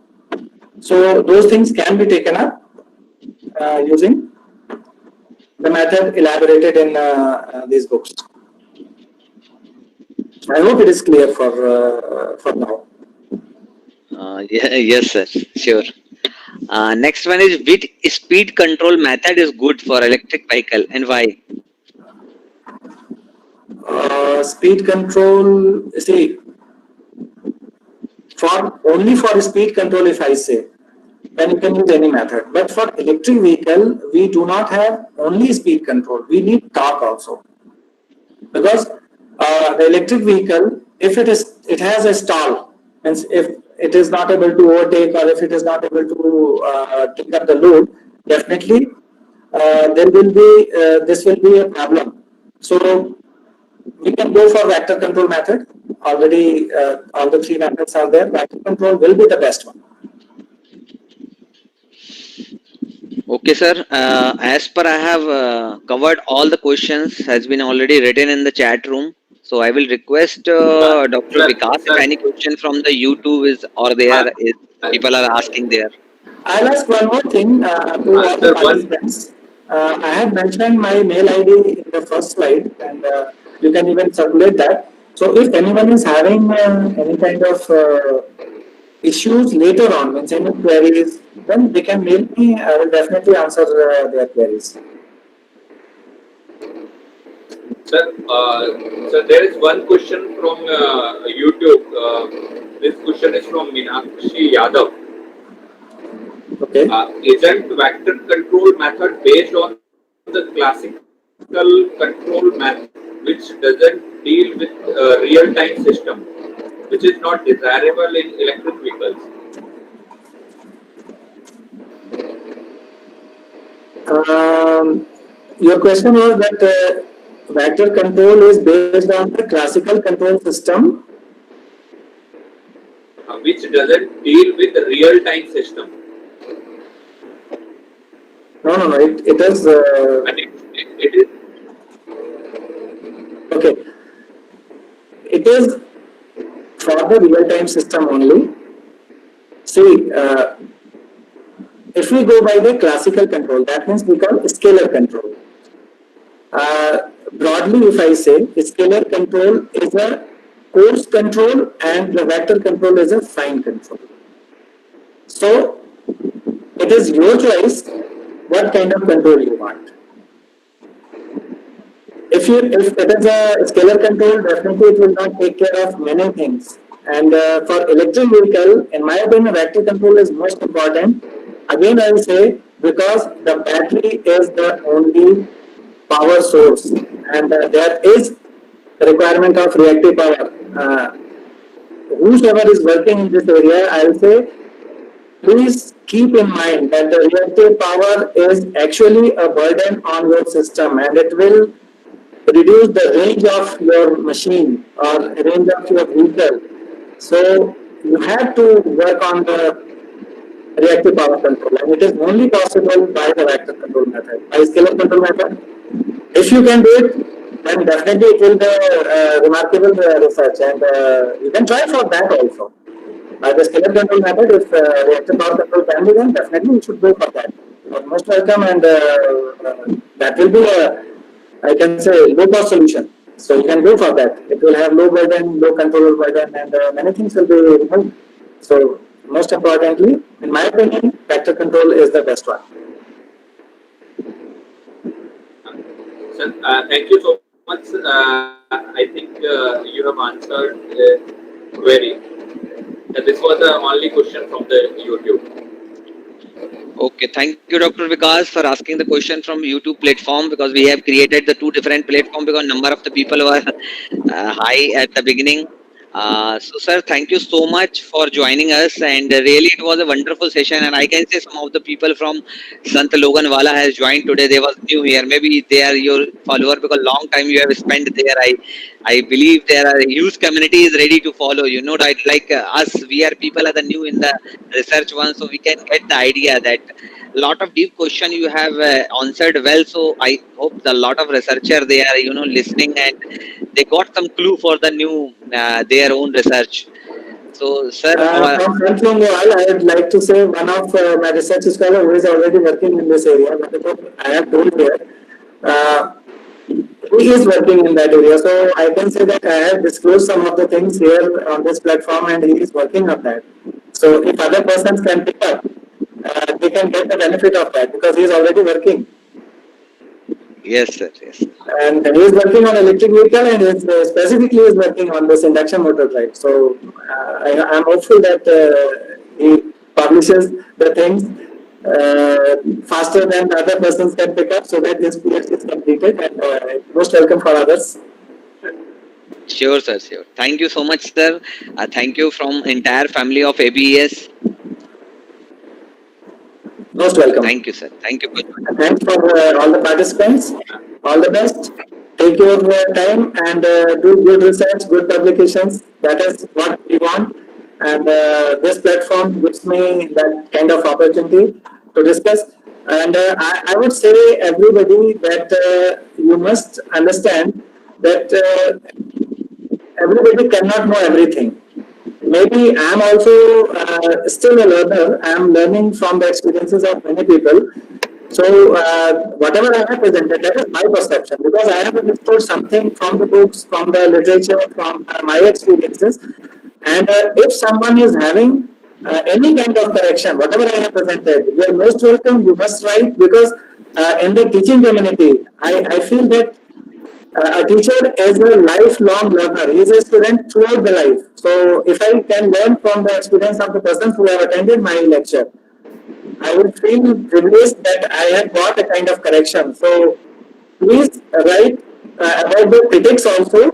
So those things can be taken up using the method elaborated in these books. I hope it is clear for now. Yeah, yes, sir. Sure. Next one is, which speed control method is good for electric vehicle and why? Speed control, see, for only for speed control, if I say, then you can use any method. But for electric vehicle, we do not have only speed control. We need torque also, because the electric vehicle, if it has a stall, means if it is not able to overtake or if it is not able to take up the load, definitely there will be this will be a problem. So we can go for vector control method. Already all the three methods are there. Vector control will be the best one. Okay, sir. As per I have covered all the questions has been already written in the chat room. So I will request Dr. Vikas if Sir, any question from the YouTube is or there is people are asking there. I'll ask one more thing to all the sir, one participants. I have mentioned my mail ID in the first slide, and you can even circulate that. So if anyone is having any kind of issues later on, means any queries, then they can mail me. I will definitely answer their queries. sir, there is one question from YouTube. This question is from Meenakshi Yadav. Okay. Isn't vector control method based on the classical control method, which doesn't deal with real-time system, which is not desirable in electric vehicles? Your question was that vector control is based on the classical control system. Which doesn't deal with the real-time system. No. It is. And it is Okay. It is for the real-time system only. See, if we go by the classical control, that means we call scalar control. Broadly, if I say, scalar control is a coarse control and the vector control is a fine control. So, it is your choice what kind of control you want. If it is a scalar control, definitely it will not take care of many things. And for electric vehicle, in my opinion, vector control is most important. Again, I will say, because the battery is the only power source, and there is requirement of reactive power. Whosoever is working in this area, I will say, please keep in mind that the reactive power is actually a burden on your system, and it will reduce the range of your machine or range of your vehicle. So you have to work on the reactive power control, and it is only possible by the vector control method, by scalar control method. If you can do it, then definitely it will be remarkable research, and you can try for that also. By the scalar control method, if reactive power control can be done, definitely you should go for that. You're most welcome, and that will be a, I can say, low cost solution. So you can go for that. It will have low burden, low control burden, and many things will be removed. So most importantly, in my opinion, vector control is the best one. Sir, thank you so much. I think you have answered query. This was the only question from the YouTube. Okay, thank you, Dr. Vikas, for asking the question from YouTube platform, because we have created the two different platform because number of the people were high at the beginning. So, sir, thank you so much for joining us, and really it was a wonderful session. And I can say some of the people from Sant Logan Wala has joined today. They was new here. Maybe they are your follower because long time you have spent there. I believe there are a huge community is ready to follow. You know, right? Like us, we are people are the new in the research one, so we can get the idea that lot of deep question you have answered well. So I hope the lot of researcher they are listening, and they got some clue for the new their own research. So sir, From front from wall, I would like to say one of my research scholar who is already working in this area, whatever I have told here, uh, he is working in that area. So I can say that I have disclosed some of the things here on this platform and he is working on that. So if other persons can pick up, they can get the benefit of that because he is already working. yes sir, yes. And he is working on electric vehicle and is specifically is working on this induction motor drive. So I am hopeful that he publishes the things faster than other persons can pick up so that his PhD is completed and most welcome for others. Sure sir, sure. Thank you so much sir. Thank you from entire family of ABS. Most welcome. Thank you sir, thank you for joining. Thanks for all the participants. All the best. Take your time and do good research, good publications. That is what we want. And this platform gives me that kind of opportunity to discuss. And I would say everybody that you must understand that everybody cannot know everything. Maybe I'm also still a learner. I'm learning from the experiences of many people. So whatever I have presented, that is my perception because I have understood something from the books, from the literature, from my experiences. And if someone is having any kind of correction, whatever I have presented, you are most welcome. You must write because in the teaching community, I feel that a teacher is a lifelong learner. He is a student throughout the life. So if I can learn from the experience of the persons who have attended my lecture, I would feel privileged that I have got a kind of correction. So please write about the critics also,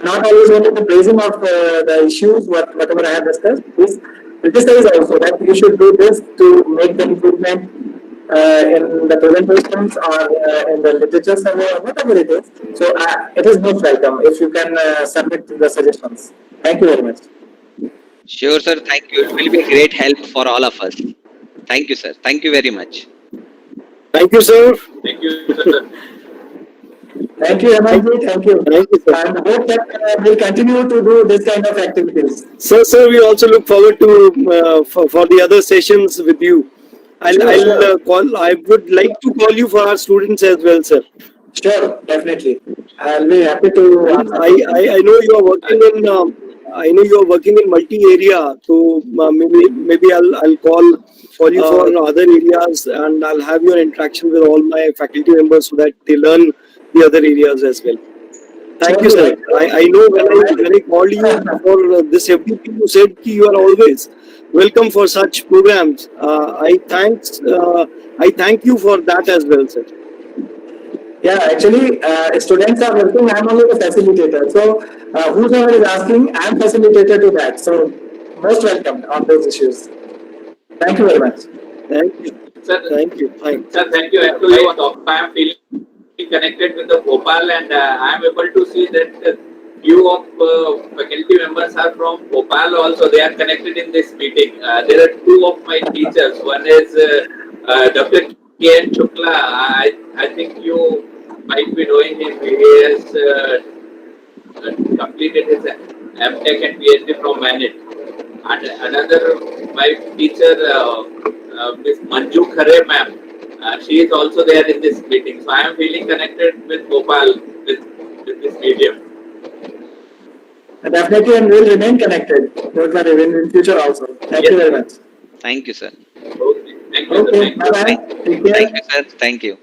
not always only the praising of the issues, whatever I have discussed. Please criticize also that you should do this to make the improvement in the presentations or in the literature survey or whatever it is. So it is most welcome if you can submit the suggestions. Thank you very much. Sure sir, thank you. It will be a great help for all of us. Thank you sir, thank you very much. Thank you, sir. Thank you, sir. Thank you, Hemanji. Thank you. Thank you, sir. And hope that we'll continue to do this kind of activities. Sir, we also look forward to for the other sessions with you. Sure, I'll sure. call. I would like to call you for our students as well, sir. Sure, definitely. I'll be happy to And answer those things. I know you are working in. I know you are working in multi area. So maybe I'll call you for other areas, and I'll have your interaction with all my faculty members so that they learn the other areas as well. Thank you, Surely, sir. I know when I called you I- for this FDP, you said ki you are always welcome for such programs. I thank you for that as well, sir. yeah, actually, students are working. I'm only the facilitator. So, whoever is asking, I'm facilitator to that. So, most welcome on those issues. Thank you very much. Thank you. Sir, Thank you. Thank sir, thank you. Actually, I am feeling connected with the Bhopal, and I am able to see that few of faculty members are from Bhopal also. They are connected in this meeting. There are two of my teachers. One is Dr. K. N. Shukla. I think you might be knowing him. He has completed his MTech and PhD from Manit. And another, my teacher, Miss Manju Khare ma'am, she is also there in this meeting. So I am feeling connected with Gopal with this medium. Definitely, and we'll remain connected. Don't worry, in future also. Thank you Yes. very much. Thank you sir. Okay. Thank you, sir. Okay, Thank bye you. bye. Take Thank care. you sir, thank you.